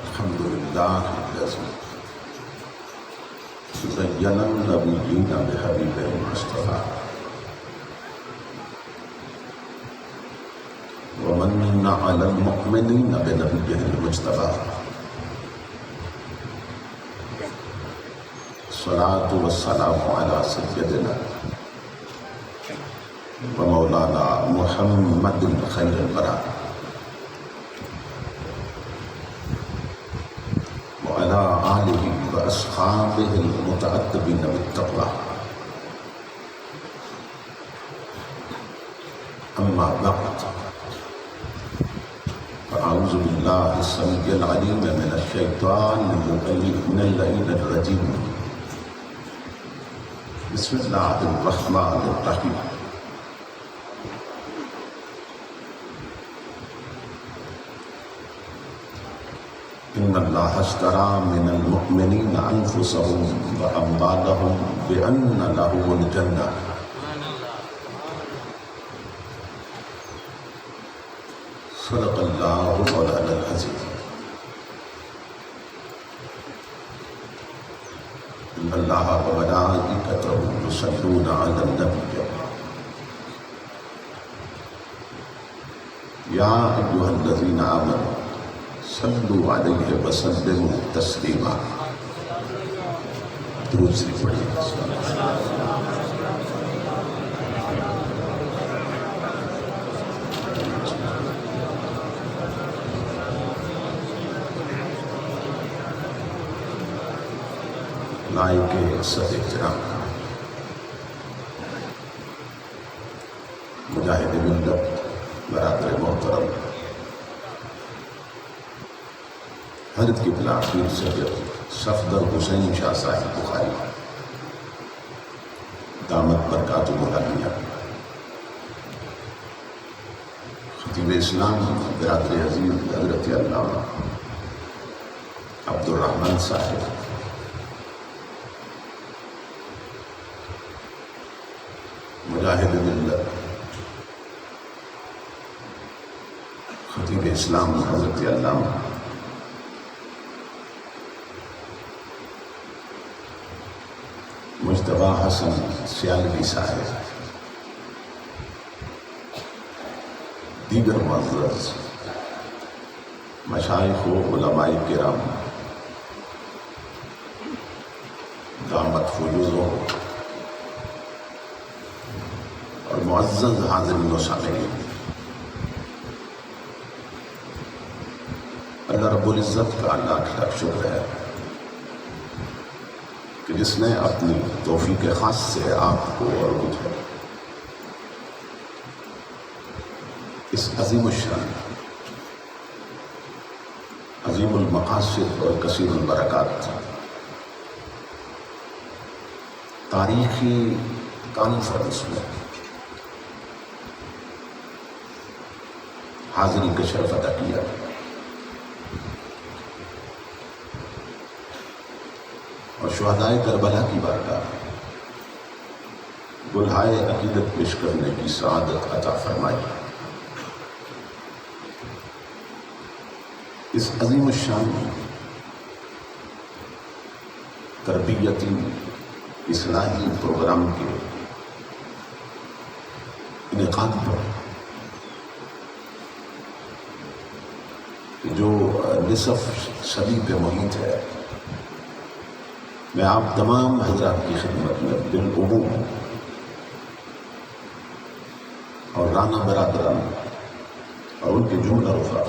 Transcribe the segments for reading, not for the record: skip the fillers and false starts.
الحمد لله الذي زين النبيين بحبيبه المصطفى ومن على المؤمنين بنبيه المجتبى الصلاة والسلام على سيدنا ومولانا محمد خير البراء وعلى آله وأصحابه المتأدبين بالتقوى أما بعد فأعوذ بالله السميع العليم من الشيطان اللعين الرجيم بسم الله الرحمن الرحيم إن الله اشترى من المؤمنين أنفسهم وأموالهم بأن لهم الجنة صدق الله مولانا العظيم إن الله وملائكته يصلون على النبي يا أيها الذين آمنوا صلوا عليه وسلموا تسلیما. درود شریف پڑھیے. لائق صد احترام مجاہد ملت برادر محترم حضرت قبلہ پیر سید صفدر حسین شاہ صاحب بخاری دامت برکاتہ العالیہ، خطیب اسلام برادر عظیم حضرت علامہ عبدالرحمن صاحب، مجاہد ملت خطیب اسلام حضرت علامہ مجتبی حسن سیالوی صاحب، دیگر معزز مشائخ و علماء کرام، دامت فیوزوں اور معزز حاضرین و سامعین، اللہ رب العزت کا لاکھ لاکھ شکر ہے کہ جس نے اپنی توفیق خاص سے آپ کو اور مجھے اس عظیم الشان، عظیم المقاصد اور کثیر البرکات تاریخی کانفرنس میں حاضری کا شرف ادا کیا. اور شہدائے کربلا کی بارگاہ گلہائے عقیدت پیش کرنے کی سعادت عطا فرمائی. اس عظیم الشان تربیتی اصلاحی پروگرام کے انعقاد پر جو نصف صدی پہ محیط ہے، میں آپ تمام حضرات کی خدمت میں بالعموم اور رانا برادران اور ان کے جملہ رفقا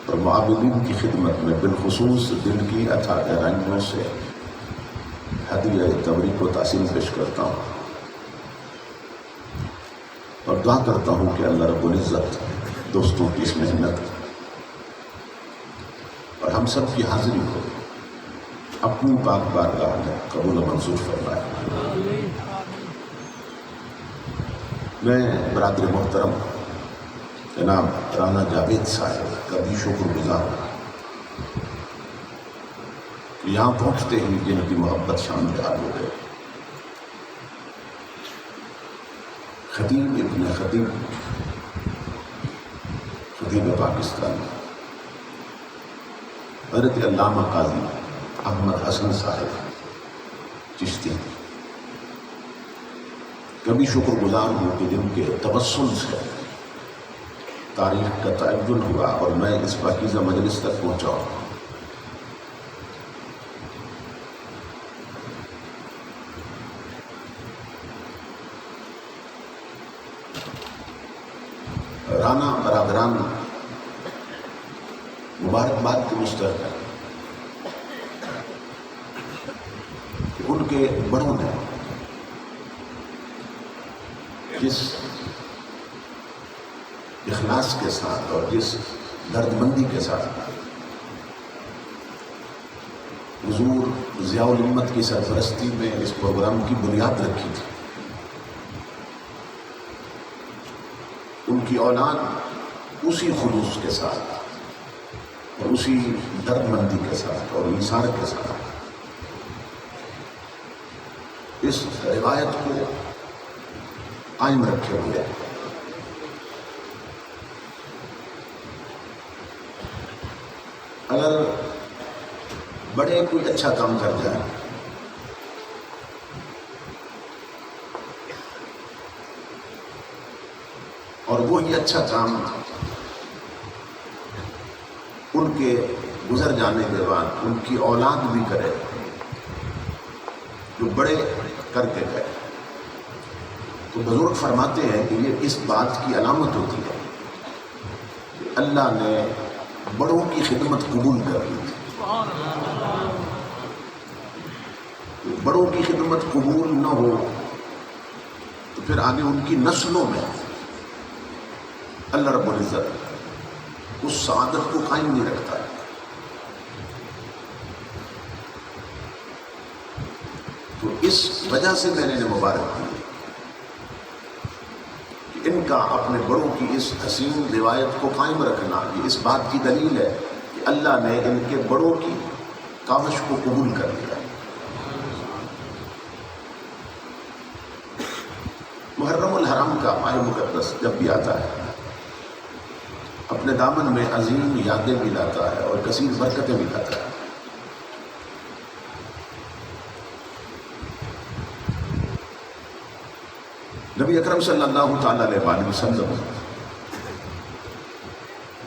اور معابدین کی خدمت میں بالخصوص دل کی اتھا گہرائیوں سے ہدیہ تبریک و تحسین پیش کرتا ہوں اور دعا کرتا ہوں کہ اللہ رب العزت دوستوں کی اس محنت اور ہم سب کی حاضری کو اپنی پاک بارگاہ میں قبول و منظور فرمائے. میں برادر محترم جناب رانا جاوید صاحب کا بھی شکر گزار ہوں کہ یہاں پہنچتے ہی جن کی محبت شامل حال ہو گئے. خطیب ابن خطیب ترغیب پاکستان، حضرت علامہ قاضی احمد حسن صاحب چشتی، کبھی شکر گزار ہوں کہ جن کے توسل سے تاریخ کا تعین ہوا اور میں اس پاکیزہ مجلس تک پہنچا ہوں۔ رانا برادران مبارکباد کے مستحق ہیں کہ ان کے بڑوں نے جس اخلاص کے ساتھ اور جس درد مندی کے ساتھ حضور ضیاء الامت کی سرپرستی میں اس پروگرام کی بنیاد رکھی تھی، ان کی اولاد اسی خلوص کے ساتھ اور اسی درد مندی کے ساتھ اور ایثار کے ساتھ اس روایت کو قائم رکھے ہوئے۔ اگر بڑے کوئی اچھا کام کر جائے اور وہی اچھا کام ان کے گزر جانے کے بعد ان کی اولاد بھی کرے جو بڑے کر کے گئے، تو بزرگ فرماتے ہیں کہ یہ اس بات کی علامت ہوتی ہے کہ اللہ نے بڑوں کی خدمت قبول کر لی تھی۔ بڑوں کی خدمت قبول نہ ہو تو پھر آگے ان کی نسلوں میں اللہ رب العزت اس سعادت کو قائم نہیں رکھتا ہے۔ تو اس وجہ سے میں نے مبارک دی کہ ان کا اپنے بڑوں کی اس حسین روایت کو قائم رکھنا یہ اس بات کی دلیل ہے کہ اللہ نے ان کے بڑوں کی کاوش کو قبول کر لیا۔ محرم الحرام کا ماہ مقدس جب بھی آتا ہے اپنے دامن میں عظیم یادیں بھی لاتا ہے اور کثیر برکتیں بھی لاتا ہے۔ نبی اکرم صلی اللہ تعالی علیہ وآلہ وسلم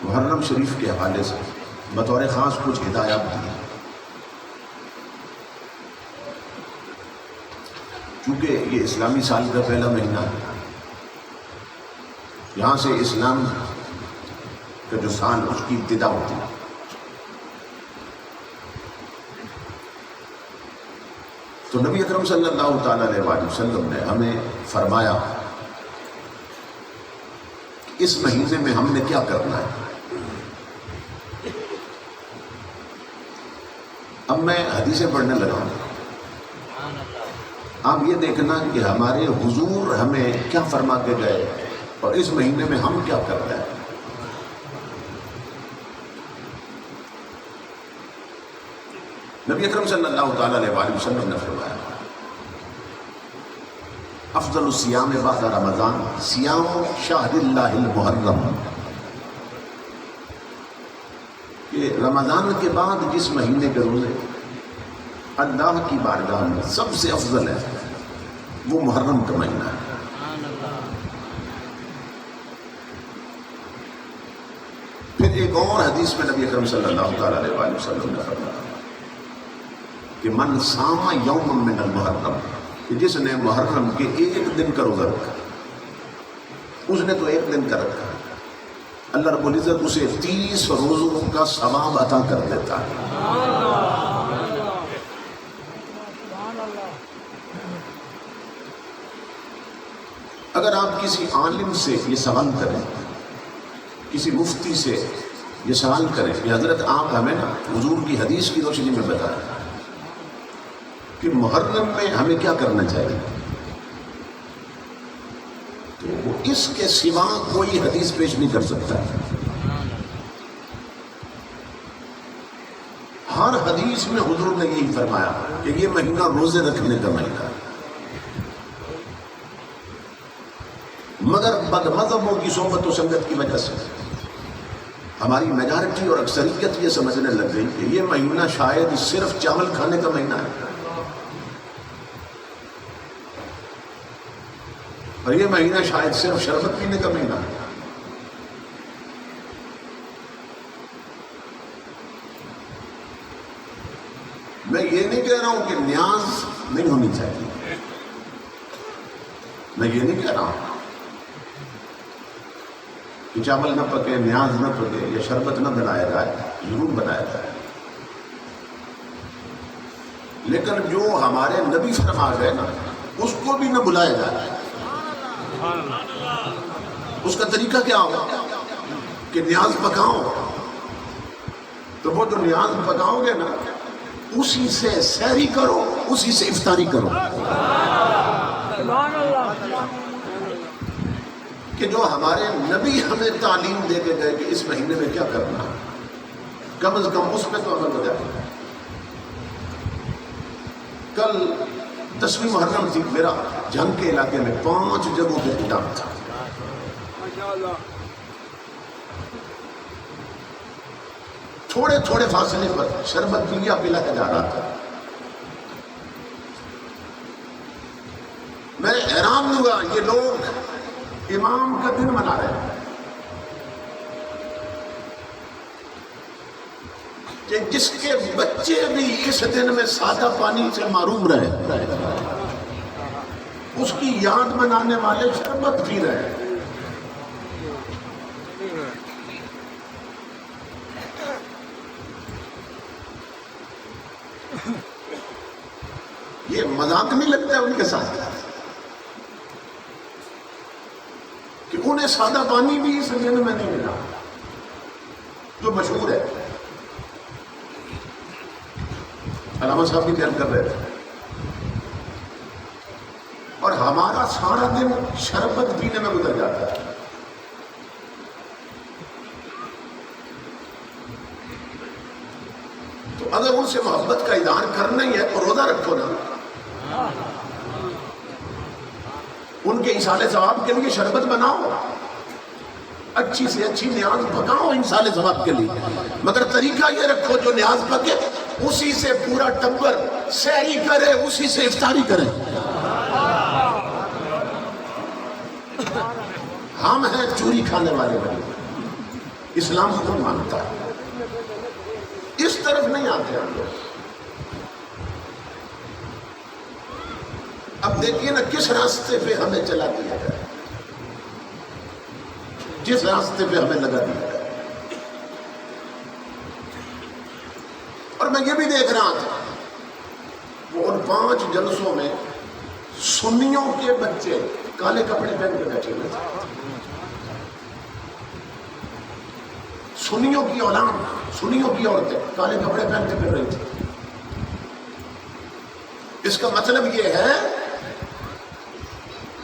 محرم شریف کے حوالے سے بطور خاص کچھ ہدایات دی، چونکہ یہ اسلامی سال کا پہلا مہینہ ہے، یہاں سے اسلام کا جو سال اس کی ابتدا ہوتی ہے۔ تو نبی اکرم صلی اللہ تعالی علیہ وآلہ وسلم نے ہمیں فرمایا کہ اس مہینے میں ہم نے کیا کرنا ہے۔ اب میں حدیثیں پڑھنے لگا ہوں، آپ یہ دیکھنا کہ ہمارے حضور ہمیں کیا فرما کے گئے اور اس مہینے میں ہم کیا کر رہے ہیں۔ نبی اکرم صلی اللہ تعالی علیہ وآلہ وسلم نے فرمایا افضل الصیام بعد رمضان صیام شہر اللہ المحرم، کہ رمضان کے بعد جس مہینے کے روزے اللہ کی بارگاہ میں سب سے افضل ہے وہ محرم کا مہینہ ہے۔ پھر ایک اور حدیث میں نبی اکرم صلی اللہ تعالی علیہ وآلہ وسلم نے فرمایا کہ من صام یوم من المحرم، کہ جس نے محرم کے ایک دن کا روزہ رکھا، اس نے تو ایک دن کا رکھا، اللہ رب العزت اسے 30 روزوں کا ثواب عطا کر دیتا ہے۔ اگر آپ کسی عالم سے یہ سوال کریں، کسی مفتی سے یہ سوال کریں کہ حضرت آپ ہمیں نا حضور کی حدیث کی روشنی میں بتائیں کہ محرم میں ہمیں کیا کرنا چاہیے، تو وہ اس کے سوا کوئی حدیث پیش نہیں کر سکتا ہے۔ ہر حدیث میں حضور نے یہی فرمایا کہ یہ مہینہ روزے رکھنے کا مہینہ ہے، مگر بد مذہبوں کی صحبت و سنگت کی وجہ سے ہماری میجارٹی اور اکثریت یہ سمجھنے لگ گئی کہ یہ مہینہ شاید صرف چاول کھانے کا مہینہ ہے، اور یہ مہینہ شاید صرف شربت پینے کا مہینہ ہے۔ میں یہ نہیں کہہ رہا ہوں کہ نیاز نہیں ہونی چاہیے، میں یہ نہیں کہہ رہا ہوں کہ چاول نہ پکے، نیاز نہ پکے، یا شربت نہ بنایا جائے، ضرور بنایا جائے، لیکن جو ہمارے نبی فرما گئے نا اس کو بھی نہ بلایا جائے۔ اس کا طریقہ کیا ہو کہ نیاز پکاؤ، تو وہ جو نیاز پکاؤ گے نا اسی سے سحری کرو، اسی سے افطاری کرو، کہ جو ہمارے نبی ہمیں تعلیم دے کے گئے کہ اس مہینے میں کیا کرنا ہے، کم از کم اس پہ تو عمل ہو جائے۔ کل 10ویں محرم تھی، میرا جنگ کے علاقے میں 5 جگہوں پہ قیام تھا، تھوڑے تھوڑے فاصلے پر شربت پیا پلایا جا رہا تھا۔ میں حیران ہوا، یہ لوگ امام کا دن منا رہے ہیں کہ جس کے بچے بھی اس دن میں سادہ پانی سے معروم رہے، اس کی یاد منانے والے شربت پی رہے ہیں۔ یہ مذاق نہیں لگتا ہے ان کے ساتھ کہ انہیں سادہ پانی بھی اس دن میں نہیں ملا جو مشہور ہے۔ علامہ صاحب بھی بیان کر رہے تھے، اور ہمارا سارا دن شربت پینے میں گزر جاتا ہے۔ تو اگر ان سے محبت کا اظہار کرنا ہی ہے تو روزہ رکھو نا، ان کے ایصال ثواب کے لیے شربت بناؤ، اچھی سے اچھی نیاز پکاؤ ایصال ثواب کے لیے، مگر طریقہ یہ رکھو جو نیاز پکے اسی سے پورا ٹبر سحری کرے، اسی سے افطاری کرے۔ ہم ہیں چوری کھانے والے بنے، اسلام کو مانتا ہے، اس طرف نہیں آتے ہم لوگ۔ اب دیکھیے نا کس راستے پہ ہمیں چلا دیا گیا، جس راستے پہ ہمیں لگا دیا گیا۔ اور میں یہ بھی دیکھ رہا تھا وہ ان 5 جلسوں میں سنیوں کے بچے کالے کپڑے پہن کے بیٹھے ہوئے تھے، سنیوں کی اولاد، سنیوں کی عورتیں کالے کپڑے پہن کے پھر رہی تھی۔ اس کا مطلب یہ ہے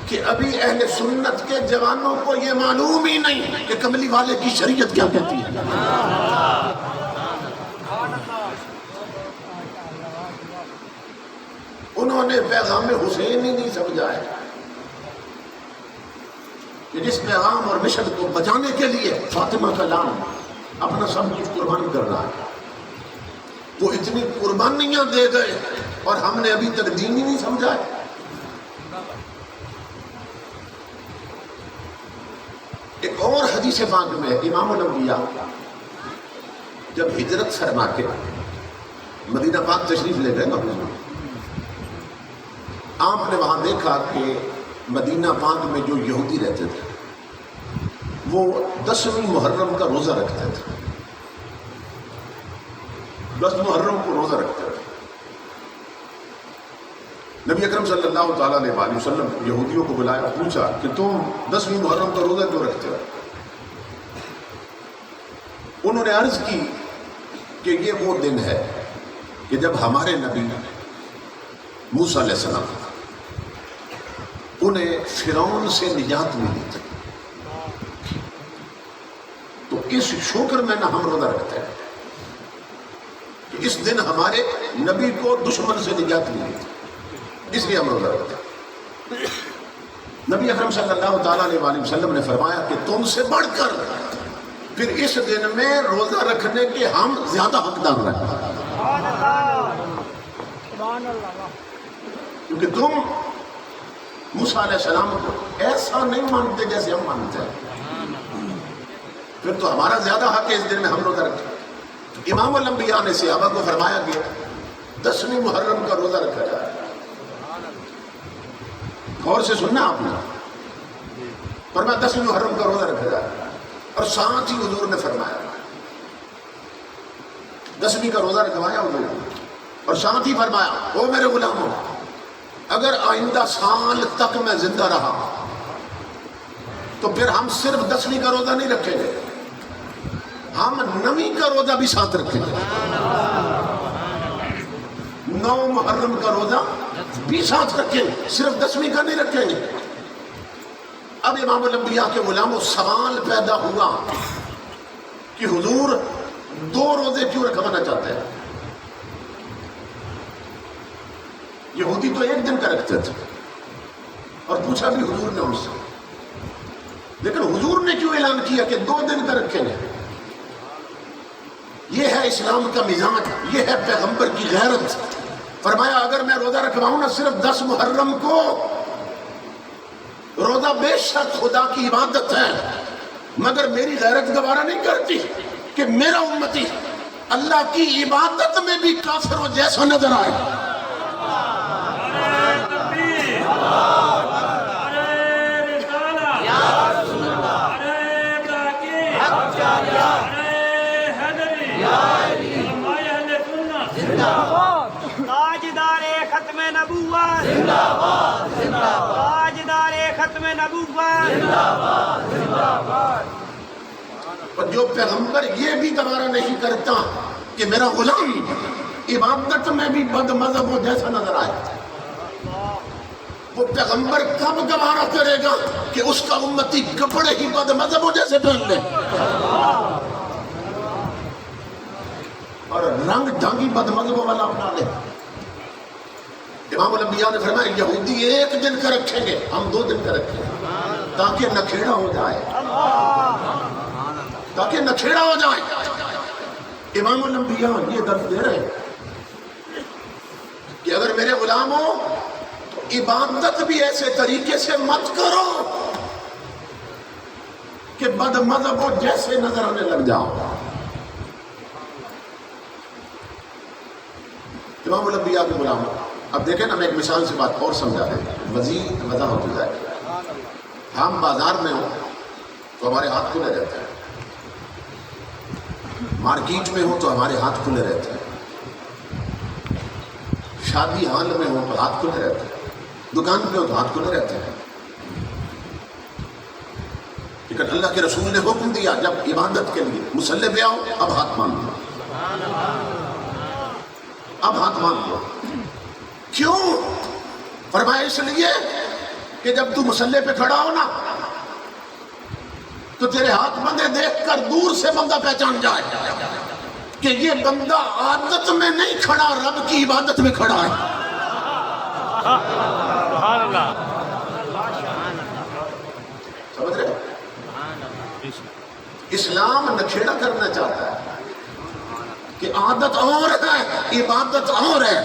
کہ ابھی اہل سنت کے جوانوں کو یہ معلوم ہی نہیں کہ کملی والے کی شریعت کیا کہتی ہے۔ انہوں نے پیغام حسین ہی نہیں سمجھا ہے کہ جس پیغام اور مشن کو بچانے کے لیے فاطمہ کا نام اپنا سب کچھ قربان کرنا ہے، وہ اتنی قربانیاں دے گئے اور ہم نے ابھی تک دین ہی نہیں سمجھا ہے۔ ایک اور حدیث پاک میں امام الانبیاء جب ہجرت فرما کے مدینہ پاک تشریف لے گئے نا، آپ نے وہاں دیکھا کہ مدینہ پاک میں جو یہودی رہتے تھے وہ 10ویں محرم کا روزہ رکھتے تھے، 10 محرم کو روزہ رکھتے تھے۔ نبی اکرم صلی اللہ تعالیٰ علیہ وسلم یہودیوں کو بلایا، پوچھا کہ تم 10ویں محرم کا روزہ کیوں رکھتے ہو؟ انہوں نے عرض کی کہ یہ وہ دن ہے کہ جب ہمارے نبی موسیٰ علیہ السلام انہیں فرعون سے نجات ملی تھی، تو اس شکر میں نہ ہم روزہ رکھتے ہیں کہ اس دن ہمارے نبی کو دشمن سے نجات ملی تھی، اس لیے ہم روزہ رکھتے ہیں۔ نبی اکرم صلی اللہ تعالیٰ علیہ وسلم نے فرمایا کہ تم سے بڑھ کر پھر اس دن میں روزہ رکھنے کے ہم زیادہ حقدار ہیں، کیونکہ تم موسیٰ علیہ السلام کو ایسا نہیں مانتے جیسے ہم مانتے ہیں، پھر تو ہمارا زیادہ حق ہے اس دن میں ہم روزہ رکھیں۔ امام الانبیاء نے صحابہ کو فرمایا گیا 10ویں محرم کا روزہ رکھا جائے، غور سے سننا آپ نے، فرمایا 10ویں محرم کا روزہ رکھا جائے، اور ساتھ ہی حضور نے فرمایا 10ویں کا روزہ رکھوایا حضور نے، اور ساتھ ہی فرمایا او میرے غلاموں، اگر آئندہ سال تک میں زندہ رہا تو پھر ہم صرف 10ویں کا روزہ نہیں رکھیں گے، ہم 9ویں کا روزہ بھی ساتھ رکھیں گے، 9 محرم کا روزہ بھی ساتھ رکھیں گے، صرف 10ویں کا نہیں رکھیں گے۔ اب امام الانبیاء کے غلاموں سوال پیدا ہوا کہ حضور 2 روزے کیوں رکھوانا چاہتے ہیں؟ یہودی تو 1 دن کا رکھتے تھے، اور پوچھا بھی حضور نے ان سے، لیکن حضور نے کیوں اعلان کیا کہ 2 دن کا رکھیں گے؟ یہ ہے اسلام کا مزاج، یہ ہے پیغمبر کی غیرت۔ فرمایا اگر میں روزہ رکھواؤں نا صرف 10 محرم کو، روزہ بے شک خدا کی عبادت ہے، مگر میری غیرت گوارا نہیں کرتی کہ میرا امتی اللہ کی عبادت میں بھی کافروں جیسا نظر آئے۔ تاجدار ختم نبوت، تاجدار ختم نبوت، اور جو پیغمبر یہ بھی گوارا نہیں کرتا کہ میرا غلام عبادت میں بھی بد مذہب ہو جیسا نظر آئے، وہ پیغمبر کب گوارا کرے گا کہ اس کا امتی کپڑے ہی بد مذہب ہو جیسے پہن لے اور رنگ ڈھنگی بد مذہب والا اپنا لے؟ امام الانبیاء نے فرمایا یہودی 1 دن کا رکھیں گے، ہم 2 دن کا رکھیں گے، تاکہ نکھیڑا ہو جائے، تاکہ نکھیڑا ہو جائے۔ امام الانبیاء یہ درس دے رہے ہیں کہ اگر میرے غلام ہو تو عبادت بھی ایسے طریقے سے مت کرو کہ بد مذہب ہو جیسے نظر آنے لگ جاؤ۔ امام الانبیاء کے غلام، اب دیکھیں نا، میں ایک مثال سے بات اور سمجھا دیں، مزید وضاحت ہو جائے۔ ہم بازار میں ہوں تو ہمارے ہاتھ کھلے رہتے ہیں، مارکیٹ میں ہوں تو ہمارے ہاتھ کھلے رہتے ہیں، شادی حال میں ہوں تو ہاتھ کھلے رہتے ہیں، دکان پہ ہو تو ہاتھ کھلے رہتے ہیں، لیکن اللہ کے رسول نے حکم دیا جب عبادت کے لیے مصلی پہ آؤ اب ہاتھ مان لو، اب ہاتھ مان لو۔ کیوں؟ فرمایا اس لیے کہ جب تو مصلی پہ کھڑا ہو نا تو تیرے ہاتھ بندے دیکھ کر دور سے بندہ پہچان جائے کہ یہ بندہ عادت میں نہیں کھڑا، رب کی عبادت میں کھڑا ہے۔ سبحان اللہ، سمجھ رہے؟ اسلام نکھیڑا کرنا چاہتا ہے کہ عادت اور ہے، عبادت اور ہے،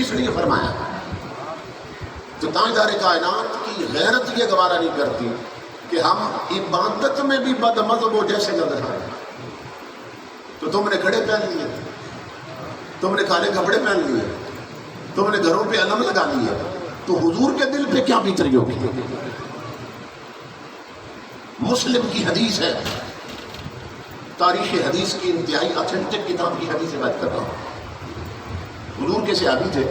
اس لیے فرمایا۔ تو تاجدار کائنات کی غیرت یہ گوارا نہیں کرتی کہ ہم عبادت میں بھی بد مذہب ہو جیسے نظر آئے۔ تو تم نے کھڑے پہن لیے، تم نے کالے کپڑے پہن لیے، تم نے گھروں پہ علم لگا لیے، تو حضور کے دل پہ کیا بیت رہی ہوگی؟ مسلم کی حدیث ہے، تاریخ حدیث کی انتہائی اتھینٹک کتاب کی حدیث سے بات کر رہا ہوں۔ حضور کے صحابی تھے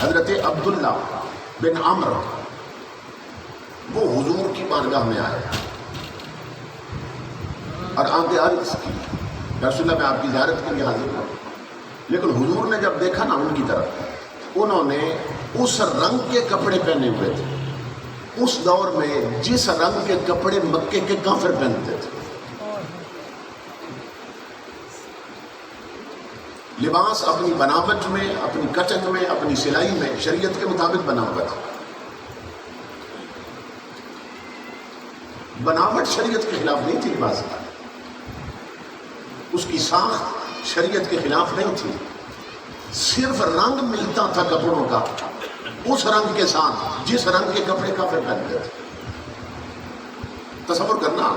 حضرت عبداللہ بن عمرو، وہ حضور کی بارگاہ میں آئے اور آنکھیں عرض کی یا رسول اللہ میں آپ کی زیارت کے لیے حاضر ہوں، لیکن حضور نے جب دیکھا نا ان کی طرف، انہوں نے اس رنگ کے کپڑے پہنے ہوئے تھے، اس دور میں جس رنگ کے کپڑے مکے کے کافر پہنتے تھے۔ لباس اپنی بناوٹ میں، اپنی کٹنگ میں، اپنی سلائی میں شریعت کے مطابق بنا ہوا تھا۔ بناوٹ شریعت کے خلاف نہیں تھی لباس کا، اس کی ساخت شریعت کے خلاف نہیں تھی، صرف رنگ ملتا تھا کپڑوں کا اس رنگ کے ساتھ جس رنگ کے کپڑے کافر پہنتے تھے۔ تصور کرنا،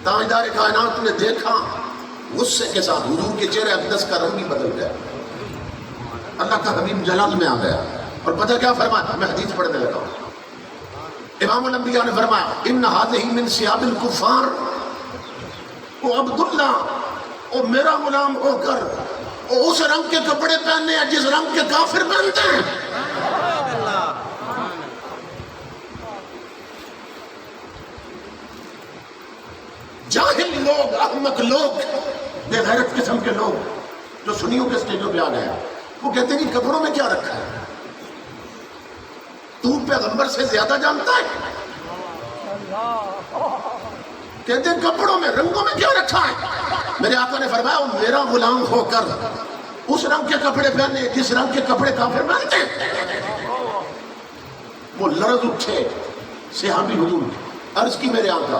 تاجدار کائنات نے دیکھا غصے کے ساتھ حضور کے چہرے اقدس کا رنگ ہی بدل گیا، اللہ کا حبیب جلال میں آ گیا، اور پتہ کیا فرمایا؟ میں حدیث پڑھنے لگا ہوں، امام الانبیاء نے فرمایا ان هذه من ثياب الكفار، وہ عبداللہ وہ میرا غلام ہو کر وہ اس رنگ کے کپڑے پہننے ہیں جس رنگ کے کافر پہنتے ہیں۔ جاہل لوگ، احمق لوگ، بے غیرت قسم کے لوگ جو سنیوں کے سٹیجوں پہ آ گئے ہیں، وہ کہتے ہیں کہ کپڑوں میں کیا رکھا ہے؟ تو پیغمبر سے زیادہ جانتا ہے؟ کہتے ہیں کپڑوں میں، رنگوں میں کیا رکھا ہے؟ میرے آقا نے فرمایا وہ میرا غلام ہو کر اس رنگ کے کپڑے پہنے جس رنگ کے کپڑے کافر پہنتے ہیں۔ وہ لرز اٹھے صحابی حضور، عرض کی میرے آقا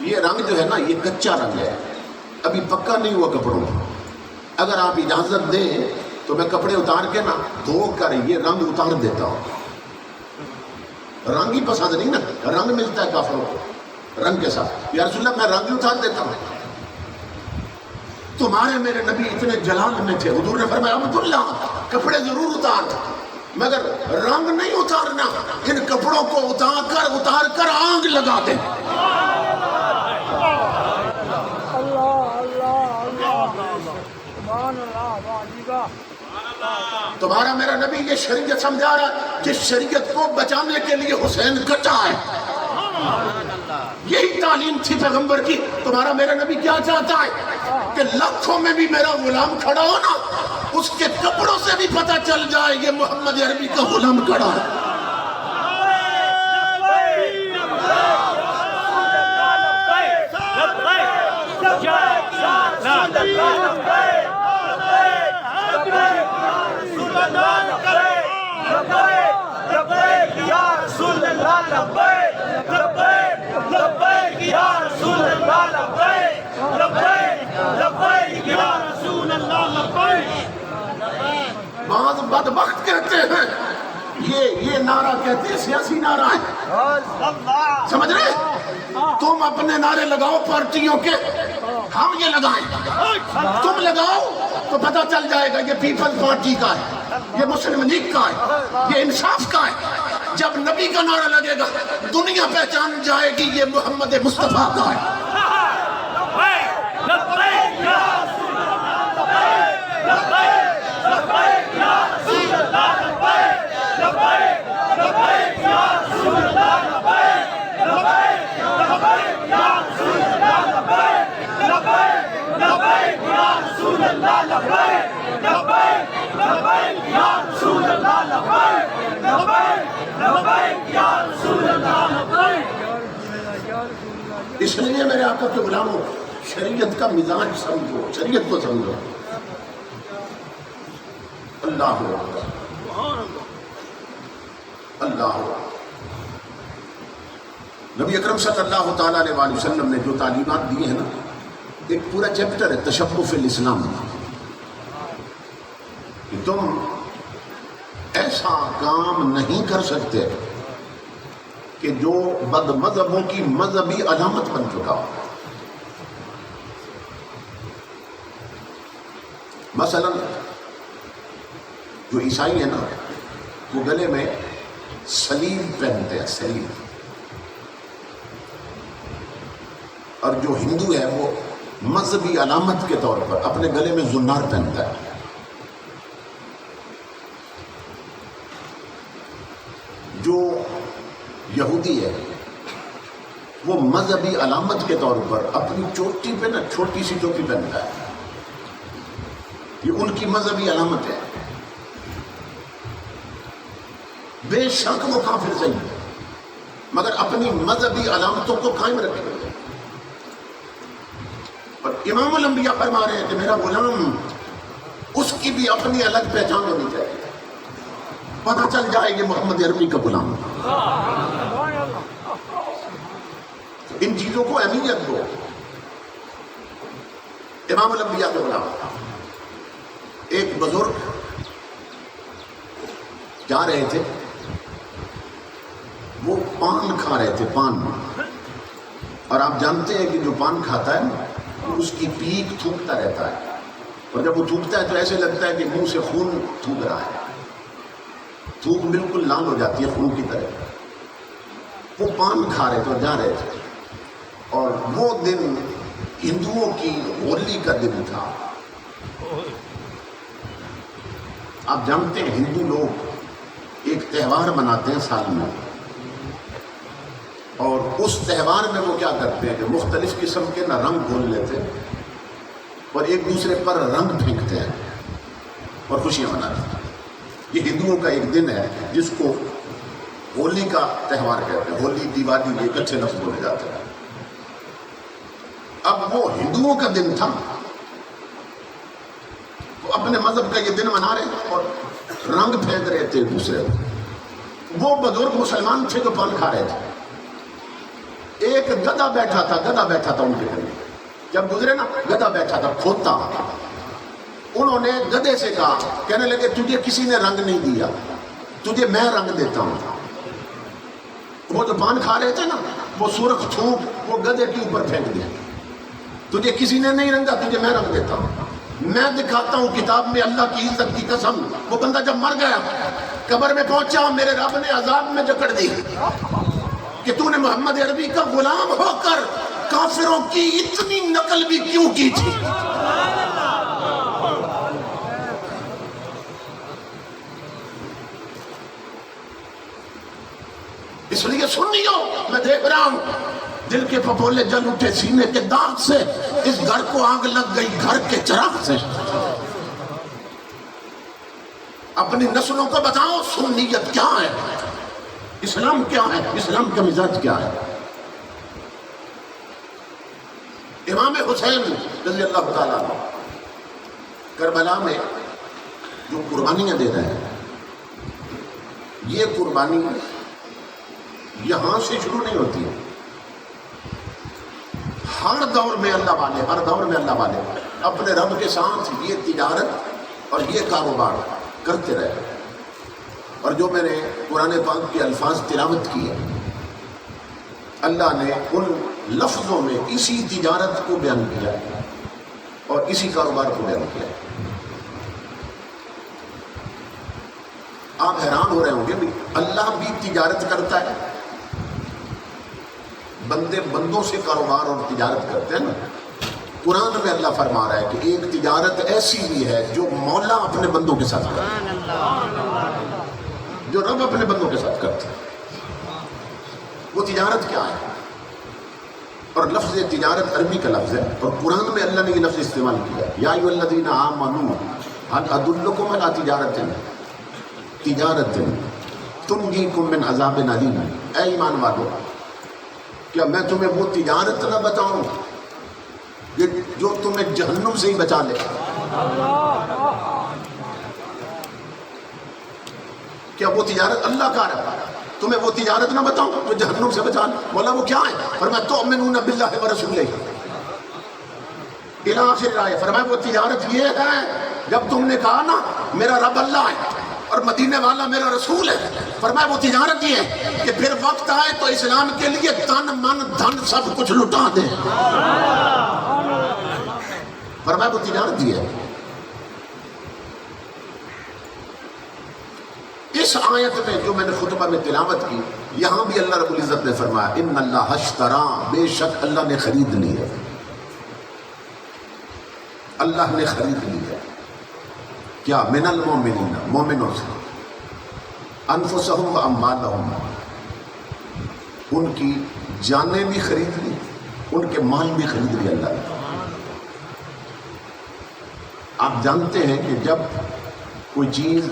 یہ رنگ جو ہے نا یہ کچا رنگ ہے، ابھی پکا نہیں ہوا کپڑوں میں، اگر آپ اجازت دیں تو میں کپڑے اتار کے نا دھو کر یہ رنگ اتار دیتا ہوں۔ رنگ ہی پسند نہیں نا، رنگ ملتا ہے کافروں کو رنگ کے ساتھ، یا رسول اللہ میں رنگ اتار دیتا ہوں۔ تمہارے میرے نبی اتنے جلال میں تھے، حضور نے فرمایا عبداللہ کپڑے ضرور اتار مگر رنگ نہیں اتارنا، ان کپڑوں کو اتار کر آگ لگا دے۔ تمہارا میرا نبی یہ شریعت سمجھا رہا ہے جس شریعت کو بچانے کے لیے حسین کٹا ہے، یہی تعلیم تھی پیغمبر کی۔ تمہارا میرا نبی کیا چاہتا ہے کہ لاکھوں میں بھی میرا غلام کھڑا ہو نا، اس کے کپڑوں سے بھی پتہ چل جائے یہ محمد عربی کا غلام کھڑا ہے۔ بعض بدبخت کہتے ہیں یہ نعرہ کہتے ہیں سیاسی نعرہ ہے، سمجھ رہے؟ تم اپنے نعرے لگاؤ پارٹیوں کے، ہم یہ لگائیں، تم لگاؤ تو پتہ چل جائے گا یہ پیپل پارٹی کا ہے، یہ مسلم لیگ کا ہے، یہ انصاف کا ہے۔ جب نبی کا نعرہ لگے گا دنیا پہچان جائے گی یہ محمد مصطفیٰ کا ہے۔ اس لیے میرے آقا کے غلاموں شریعت کا مزاج سمجھو، شریعت کو سمجھو۔ اللہ اللہ نبی اکرم صلی اللہ تعالیٰ علیہ وآلہ وسلم نے جو تعلیمات دی ہیں نا، ایک پورا چیپٹر ہے تشبہ فی الاسلام، کہ تم ایسا کام نہیں کر سکتے کہ جو بد مذہبوں کی مذہبی علامت بن چکا ہو۔ مثلا جو عیسائی ہیں نا وہ گلے میں سلیب پہنتے ہیں، سلیب، اور جو ہندو ہے وہ مذہبی علامت کے طور پر اپنے گلے میں زنار پہنتا ہے۔ جو یہودی ہے وہ مذہبی علامت کے طور پر اپنی چوٹی پہ نا چھوٹی سی ٹوپی پہنتا ہے، یہ ان کی مذہبی علامت ہے۔ بے شک وہ کافر صحیح مگر اپنی مذہبی علامتوں کو قائم رکھے ہوئے۔ اور امام الانبیاء فرما رہے ہیں کہ میرا غلام اس کی بھی اپنی الگ پہچان ہونی چاہیے، پتہ چل جائے یہ محمد عربی کا غلام۔ ان چیزوں کو اہمیت دو. امام الانبیاء کے غلام ایک بزرگ جا رہے تھے, وہ پان کھا رہے تھے, پان. اور آپ جانتے ہیں کہ جو پان کھاتا ہے اس کی پیک تھوکتا رہتا ہے, اور جب وہ تھوکتا ہے تو ایسے لگتا ہے کہ منہ سے خون تھوک رہا ہے, تھوک بالکل لال ہو جاتی ہے خون کی طرح. وہ پان کھا رہے تھے اور جا رہے تھے, اور وہ دن ہندوؤں کی ہولی کا دن تھا. آپ جانتے ہیں ہندو لوگ ایک تہوار مناتے ہیں سال میں, اور اس تہوار میں وہ کیا کرتے ہیں کہ مختلف قسم کے نہ رنگ گھول لیتے ہیں اور ایک دوسرے پر رنگ پھینکتے ہیں اور خوشیاں مناتے ہیں. یہ ہندوؤں کا ایک دن ہے جس کو ہولی کا تہوار کہتے ہیں. ہولی دیوالی ایک اچھے لفظ بولے جاتے ہیں. اب وہ ہندوؤں کا دن تھا تو اپنے مذہب کا یہ دن منا رہے تھے اور رنگ پھینک رہے تھے ایک دوسرے کو. وہ بزرگ مسلمان تھے جو پان کھا رہے تھے. ایک گدھا بیٹھا تھا ان کے گھر. جب گزرے نا گدھا بیٹھا تھا کھوتا. انہوں نے گدھے سے کہا, کہنے لگے تجھے کسی نے رنگ نہیں دیا, تجھے میں رنگ دیتا ہوں. وہ جو پان کھا رہے تھے نا وہ سرخ تھوک وہ گدھے کے اوپر پھینک دیا. تجھے کسی نے نہیں رنگا, تجھے میں رنگ دیتا ہوں. میں دکھاتا ہوں کتاب میں اللہ کی عزت کی قسم. وہ بندہ جب مر گیا قبر میں پہنچا, میرے رب نے عذاب میں جکڑ دی کہ تو نے محمد عربی کا غلام ہو کر کافروں کی اتنی نقل بھی کیوں کی تھی. اس لیے سنیو, میں دیکھ رہا ہوں دل کے پھپھولے جل اٹھے سینے کے داغ سے. اس گھر کو آگ لگ گئی گھر کے چراغ سے. اپنی نسلوں کو بتاؤ سنیت کیا ہے, اسلام کیا ہے, اسلام کا مزاج کیا ہے. امام حسین رضی اللہ تعالیٰ کربلا میں جو قربانیاں دے رہے ہیں, یہ قربانی یہاں سے شروع نہیں ہوتی ہے. ہر دور میں اللہ والے اپنے رب کے ساتھ یہ تجارت اور یہ کاروبار کرتے رہے. اور جو میں نے قرآن پاک کے الفاظ تلاوت کیے, اللہ نے ان لفظوں میں اسی تجارت کو بیان کیا اور اسی کاروبار کو بیان کیا. آپ حیران ہو رہے ہوں گے بھی اللہ بھی تجارت کرتا ہے, بندے بندوں سے کاروبار اور تجارت کرتے ہیں نا. قرآن میں اللہ فرما رہا ہے کہ ایک تجارت ایسی بھی ہے جو مولا اپنے بندوں کے ساتھ کرتا ہے, جو رب اپنے بندوں کے ساتھ کرتا ہے. وہ تجارت کیا ہے؟ اور لفظ تجارت عربی کا لفظ ہے, اور قرآن میں اللہ نے یہ لفظ استعمال کیا, یا ایھا الذین آمنوا هل ادلکم علی تجارت تنجیکم من عذاب علیم. اے ایمان والو, کیا میں تمہیں وہ تجارت نہ بتاؤں جو تمہیں جہنم سے ہی بچا لے. کیا وہ تجارت اللہ کا ہے, تمہیں وہ تجارت نہ بتاؤں جو جہنم سے بچا لے. بولا وہ کیا ہے؟ فرمایا تؤمنون باللہ ورسولہ الی آخر آیہ. فرمایا وہ تجارت یہ ہے جب تم نے کہا نا میرا رب اللہ ہے اور مدینے والا میرا رسول ہے. فرمایا وہ تجارت یہ ہے کہ پھر وقت آئے تو اسلام کے لیے تن من دھن سب کچھ لٹا دے. فرمایا وہ تجارت یہ ہے. اس آیت میں جو میں نے خطبہ میں تلاوت کی, یہاں بھی اللہ رب العزت نے فرمایا ان اللہ اشترا, بے شک اللہ نے خرید لی ہے, اللہ نے خرید لی ہے. کیا؟ من المؤمنین, مومنوں سے, انفسہم و اموالہم, ان کی جانیں بھی خرید لی, ان کے مال بھی خرید لی اللہ نے. آپ جانتے ہیں کہ جب کوئی چیز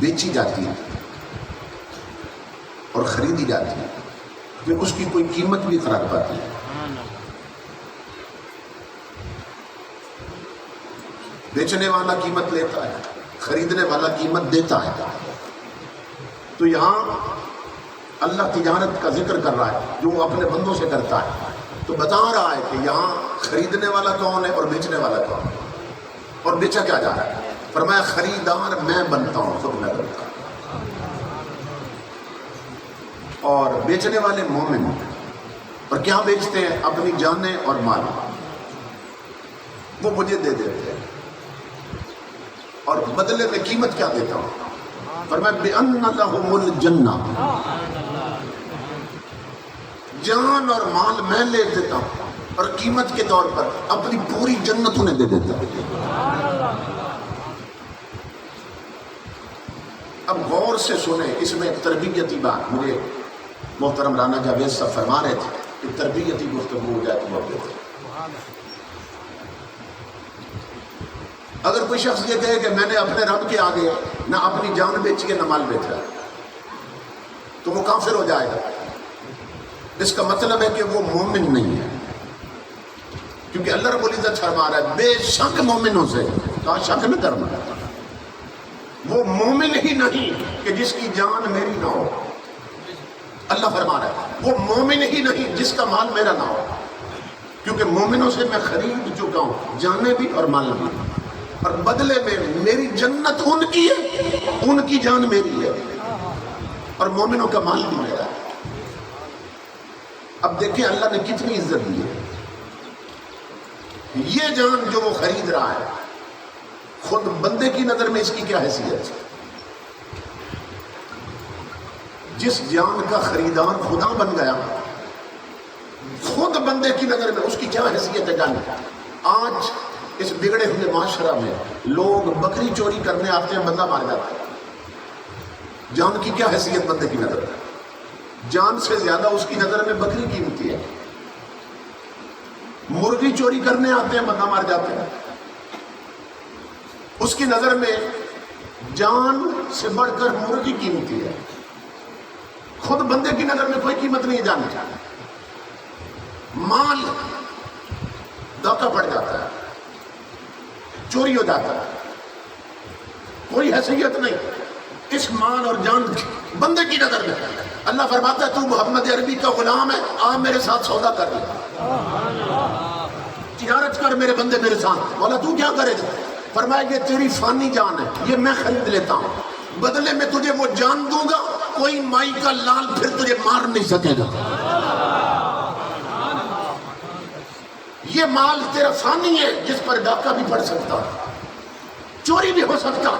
بیچی جاتی ہے اور خریدی جاتی ہے پھر اس کی کوئی قیمت بھی قرار پاتی ہے. بیچنے والا قیمت لیتا ہے, خریدنے والا قیمت دیتا ہے. تو یہاں اللہ تجارت کا ذکر کر رہا ہے جو وہ اپنے بندوں سے کرتا ہے، تو بتا رہا ہے کہ یہاں خریدنے والا کون ہے اور بیچنے والا کون ہے، اور بیچا کیا جا رہا ہے۔ فرمایا خریدار میں بنتا ہوں، خود میں بنتا ہوں، اور بیچنے والے مومن ہیں۔ اور کیا بیچتے ہیں؟ اپنی جانیں اور مال، وہ مجھے دے دیتے ہیں، اور بدلے میں قیمت کیا دیتا ہوں؟ فرمایا بِأَنَّ لَهُمُ الْجَنَّةَ، جان اور مال میں لے دیتا ہوں اور قیمت کے طور پر اپنی پوری جنت انہیں دے دیتا ہوں۔ اب غور سے سنیں، اس میں تربیتی بات، مجھے محترم رانا جاوید صاحب فرما رہے تھے کہ تربیتی گفتگو ہو جائے تو بہت بہتر۔ اگر کوئی شخص یہ کہے کہ میں نے اپنے رب کے آگے نہ اپنی جان بیچی ہے نہ مال بیچا ہے، تو وہ کافر ہو جائے گا۔ اس کا مطلب ہے کہ وہ مومن نہیں ہے، کیونکہ اللہ رب العزت فرما رہا ہے بے شک مومنوں سے، کہا شک نہ کرنا، وہ مومن ہی نہیں کہ جس کی جان میری نہ ہو۔ اللہ فرما رہا ہے وہ مومن ہی نہیں جس کا مال میرا نہ ہو، کیونکہ مومنوں سے میں خرید چکا ہوں جانیں بھی اور مال بھی، اور بدلے میں میری جنت ان کی ہے، ان کی جان میری ہے، اور مومنوں کا مال بھی میرا ہے۔ اب دیکھیں اللہ نے کتنی عزت دی ہے۔ یہ جان جو وہ خرید رہا ہے، خود بندے کی نظر میں اس کی کیا حیثیت ہے؟ جس جان کا خریدار خدا بن گیا، خود بندے کی نظر میں اس کی کیا حیثیت ہے جان؟ آج اس بگڑے ہوئے معاشرہ میں لوگ بکری چوری کرنے آتے ہیں، بندہ مار جاتا ہے، جان کی کیا حیثیت بندے کی نظر میں؟ جان سے زیادہ اس کی نظر میں بکری قیمتی ہے۔ مرغی چوری کرنے آتے ہیں، بندہ مار جاتے ہیں، اس کی نظر میں جان سے بڑھ کر مرغی قیمتی ہے، خود بندے کی نظر میں کوئی قیمت نہیں ہے جان کی۔ مال ڈاکہ پڑ جاتا ہے، چوری ہو جاتا ہے، کوئی حیثیت نہیں اس مال اور جان کی بندے کی نظر میں۔ اللہ فرماتا ہے تو محمد عربی کا غلام ہے، آ میرے ساتھ سودا کر لے، تجارت کر میرے بندے میرے ساتھ۔ بولا تو کیا کرے گا؟ فرمایا یہ تیری فانی جان ہے، یہ میں خرید لیتا ہوں، بدلے میں تجھے وہ جان دوں گا، کوئی مائی کا لال پھر تجھے مار نہیں سکے گا۔ یہ مال تیرا فانی ہے جس پر ڈاکہ بھی پڑ سکتا، چوری بھی ہو سکتا۔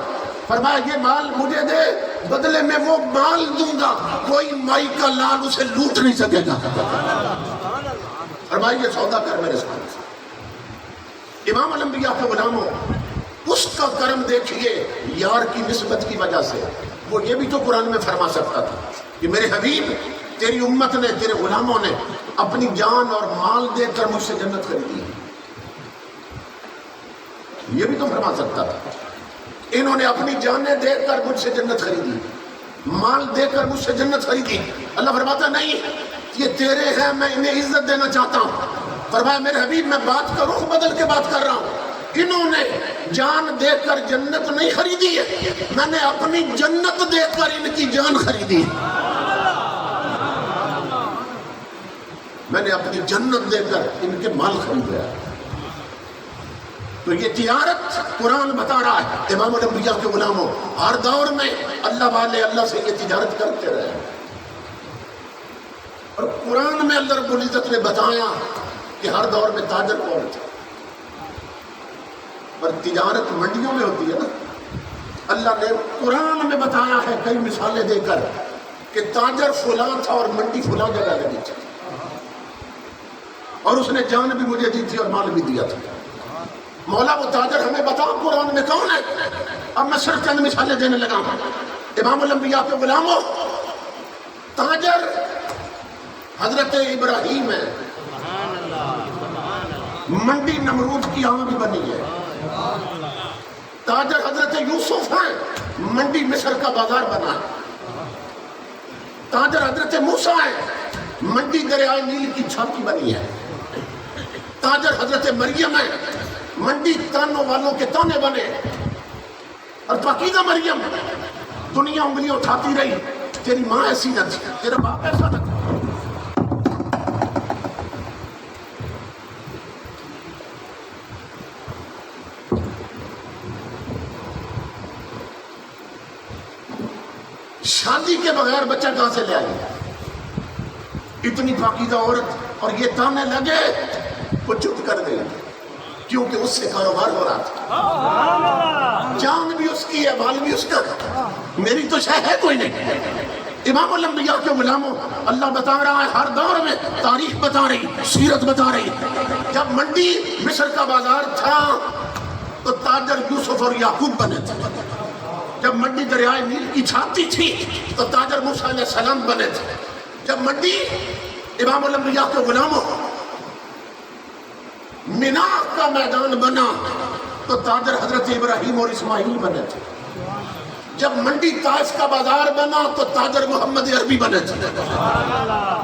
فرمایا یہ مال مجھے دے، بدلے میں وہ مال دوں گا، کوئی مائی کا لال اسے لوٹ نہیں سکے گا۔ فرمایا یہ سودا کر میرے ساتھ۔ امام الانبیاء کے غلاموں، اس کا کرم دیکھیے یار کی نسبت کی وجہ سے، وہ یہ بھی تو قرآن میں فرما سکتا تھا کہ میرے حبیب تیری امت نے، تیرے غلاموں نے اپنی جان اور مال دے کر مجھ سے جنت خریدی، یہ بھی تو فرما سکتا تھا۔ انہوں نے اپنی جانیں دے کر مجھ سے جنت خریدی، مال دے کر مجھ سے جنت خریدی۔ اللہ فرماتا نہیں یہ تیرے ہیں، میں انہیں عزت دینا چاہتا ہوں۔ فرمایا میرے حبیب میں بات کا رخ بدل کے بات کر رہا ہوں، انہوں نے جان دے کر جنت نہیں خریدی ہے، میں نے اپنی جنت دے کر ان کی جان خریدی، میں نے اپنی جنت دے کر ان کے مال خریدا۔ تو یہ تجارت قرآن بتا رہا ہے امام الانبیاء کے غلاموں، ہر دور میں اللہ والے اللہ سے یہ تجارت کرتے رہے، اور قرآن میں اللہ رب العزت نے بتایا کہ ہر دور میں تاجر کون تھے، پر تجارت منڈیوں میں ہوتی ہے نا۔ اللہ نے قرآن میں بتایا ہے کئی مثالیں دے کر کہ تاجر فلاں تھا اور منڈی فلاں جگہ لگی تھی، اور اس نے جان بھی مجھے دی تھی اور مال بھی دیا تھا۔ مولا وہ تاجر ہمیں بتاؤ قرآن میں کون ہے؟ اب میں صرف چند مثالیں دینے لگا ہوں۔ امام الانبیاء کے غلاموں، تاجر حضرت ابراہیم ہے، منڈی نمرود کی آنکھ بنی ہے۔ تاجر حضرت یوسف ہیں، منڈی مصر کا بازار بنا ہے۔ تاجر حضرت موسیٰ ہیں، منڈی دریائے نیل کی چھاتی بنی ہے۔ تاجر حضرت مریم ہیں، منڈی تانوں والوں کے تانے بنے، اور پاکیزہ مریم دنیا انگلیاں اٹھاتی رہی، تیری ماں ایسی نہ تھی، تیرا باپ ایسا نہ تھا. شادی کے بغیر بچہ کہاں سے لے آئی؟ اتنی پاکیزہ عورت اور یہ تانے لگے وہ چپ کر گئی کیونکہ اس سے کاروبار ہو رہا تھا. جان بھی اس کی ہے، مال بھی اس کا. میری تو شے ہے کوئی نہیں. امام الانبیاء کے غلاموں، اللہ بتا رہا ہے ہر دور میں تاریخ بتا رہی، سیرت بتا رہی. جب منڈی مصر کا بازار تھا تو تاجر یوسف اور یعقوب بنے تھے. جب منڈی دریائے نیل کی چھاتی تھی تو تاجر موسیٰ علیہ السلام بنے تھے. جب منڈی امام الانبیاء کے غلاموں مینا کا میدان بنا تو تاجر حضرت ابراہیم اور اسماعیل بنے تھے. جب منڈی طائف کا بازار بنا تو تاجر محمد عربی بنے تھے.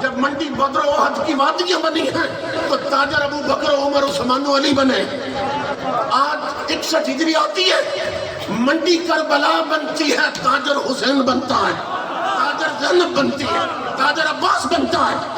جب منڈی بدر و احد کی وادیاں بنی ہیں تو تاجر ابو بکر عمر عثمان و علی بنے. آج 61 ہجری آتی ہے، منڈی کربلا بنتی ہے، تاجر حسین بنتا ہے، تاجر زینب بنتی ہے، تاجر عباس بنتا ہے.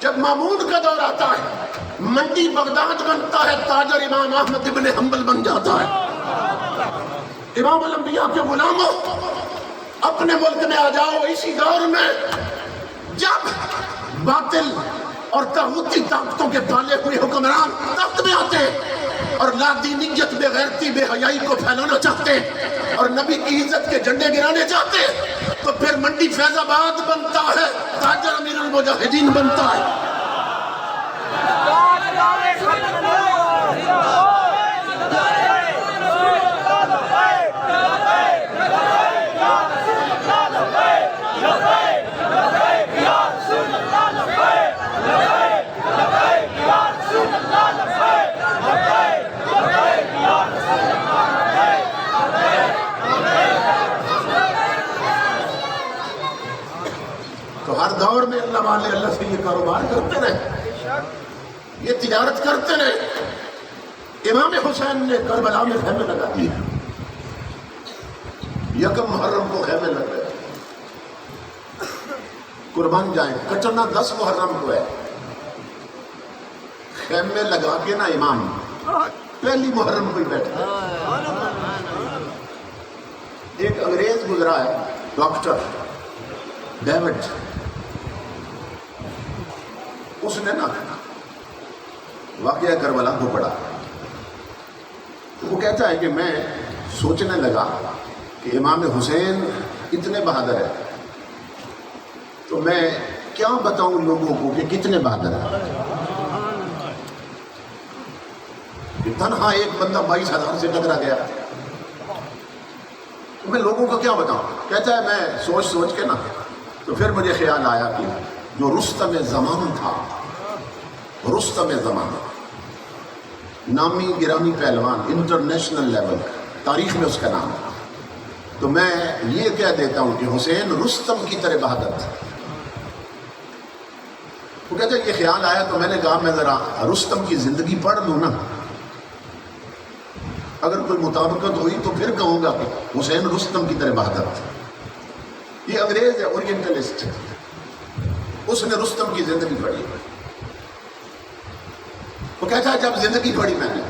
جب مامون کا دور آتا ہے منڈی بغداد بنتا ہے، تاجر امام احمد ابن حنبل بن جاتا ہے. امام الانبیاء کے غلاموں اپنے ملک میں آ جاؤ. اسی دور میں جب باطل اور طاغوتی طاقتوں کے پالے ہوئے حکمران تخت میں آتے اور لا دینیت، بے غیرتی، بے حیائی کو پھیلانا چاہتے اور نبی کی عزت کے جھنڈے گرانے چاہتے تو پھر منڈی فیض آباد بنتا ہے، تاجر امیر المجاہدین بنتا ہے. تو ہر دور میں اللہ والے اللہ سے یہ کاروبار کرتے رہے، یہ تجارت کرتے رہے. امام حسین نے کربلا میں خیمے لگا دیے. یکم محرم کو خیمے لگ گئے. قربان جائیں، کچنا 10 محرم کو ہے. خیمے لگا کے نا امام پہلی محرم کو ہی بیٹھا. ایک انگریز گزرا ہے، ڈاکٹر ڈیوڈ، اس نے نا واقعہ کربلا کو پڑھا. وہ کہتا ہے کہ میں سوچنے لگا کہ امام حسین اتنے بہادر ہیں تو میں کیا بتاؤں لوگوں کو کہ کتنے بہادر ہیں. کہ تنہا ایک بندہ 22,000 سے ٹکرا گیا تو میں لوگوں کو کیا بتاؤں. کہتا ہے میں سوچ کے نا تو پھر مجھے خیال آیا کہ جو رستم زمان تھا، رستم زمان نامی گرامی پہلوان، انٹرنیشنل لیول تاریخ میں اس کا نام ہے، تو میں یہ کہہ دیتا ہوں کہ حسین رستم کی طرح بہادر تھا. وہ کہتے ہیں یہ خیال آیا تو میں نے کہا میں ذرا رستم کی زندگی پڑھ لوں نا، اگر کوئی مطابقت ہوئی تو پھر کہوں گا کہ حسین رستم کی طرح بہادر تھا. یہ انگریز ہے، اورینٹلسٹ ہے، اس نے رستم کی زندگی پڑھی. وہ کہتا ہے جب زندگی پڑھی میں نے،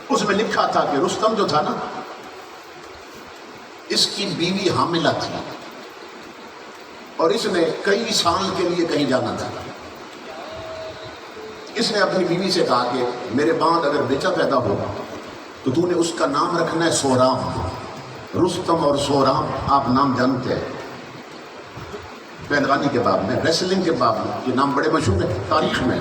اس میں لکھا تھا کہ رستم جو تھا نا، اس کی بیوی حاملہ تھی اور اس نے کئی سال کے لیے کہیں جانا تھا. اس نے اپنی بیوی سے کہا کہ میرے بعد اگر بیٹا پیدا ہوگا تو تو نے اس کا نام رکھنا ہے سورام. رستم اور سورام آپ نام جانتے ہیں، پہلوانی کے باب میں، ریسلنگ کے باب میں یہ نام بڑے مشہور ہیں تاریخ میں.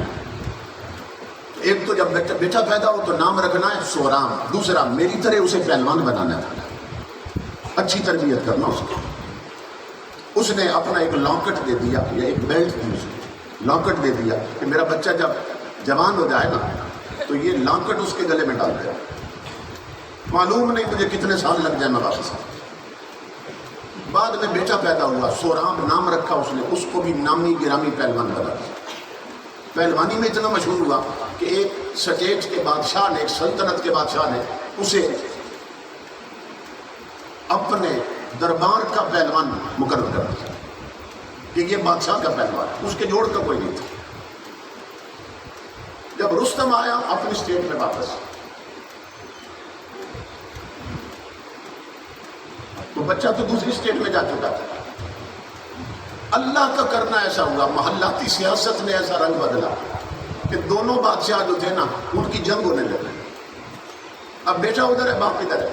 ایک تو جب بیٹا پیدا ہو تو نام رکھنا ہے سورام، دوسرا میری طرح اسے پہلوان بنانا ہے، اچھی تربیت کرنا اس کی. اس نے اپنا ایک لاکٹ دے دیا یا ایک بیلٹ تھی، اس نے لاکٹ دے دیا کہ میرا بچہ جب جوان ہو جائے نا تو یہ لاکٹ اس کے گلے میں ڈال دے. معلوم نہیں مجھے کتنے سال لگ جائے میں واپس. بعد میں بیٹا پیدا ہوا، سورام نام رکھا اس نے، اس کو بھی نامی گرامی پہلوان بنا دیا. پہلوانی میں اتنا مشہور ہوا کہ ایک سٹیٹ کے بادشاہ نے، ایک سلطنت کے بادشاہ نے اسے اپنے دربار کا پہلوان مقرر کر دیا کہ یہ بادشاہ کا پہلوان، اس کے جوڑ کا کوئی نہیں تھا۔ جب رستم آیا اپنی اسٹیٹ میں واپس، تو بچہ تو دوسری اسٹیٹ میں جا چکا تھا۔ اللہ کا کرنا ایسا ہوا، محلاتی سیاست نے ایسا رنگ بدلا کہ دونوں بادشاہ جو تھے نا ان کی جنگ ہونے لگی۔ اب بیٹا ادھر ہے، باپ ادھر ہے۔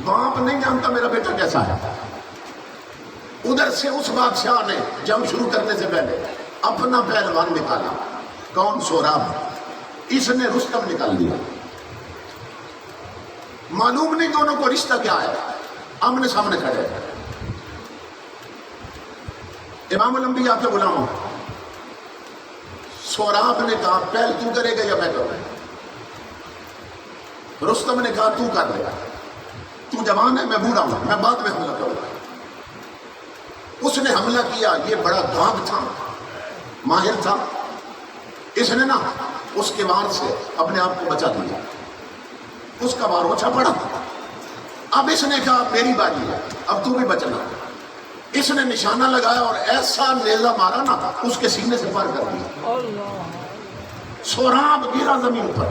باپ نہیں جانتا میرا بیٹا کیسا ہے۔ ادھر سے اس بادشاہ نے جنگ شروع کرنے سے پہلے اپنا پہلوان نکالا، کون؟ سوراب۔ اس نے رستم نکال دیا۔ معلوم نہیں دونوں کو رشتہ کیا ہے، آمنے سامنے کھڑے ہیں۔ امام الانبیاء کے غلاموں، سوراب نے کہا پہل تو کرے گا یا میں کروں؟ رستم نے کہا تو کر لے گا، تو جوان ہے میں بوڑھا ہوں، میں بعد میں حملہ کروں گا۔ اس نے حملہ کیا، یہ بڑا داغ تھا، ماہر تھا، اس نے نا اس کے وار سے اپنے آپ کو بچا دیا، اس کا وار اچھا پڑا۔ اب اس نے کہا میری باری ہے، اب تو بھی بچنا۔ اس نے نشانہ لگایا اور ایسا نیزہ مارا نا اس کے سینے سے پار کر دیا۔ سوراب گرا زمین پر،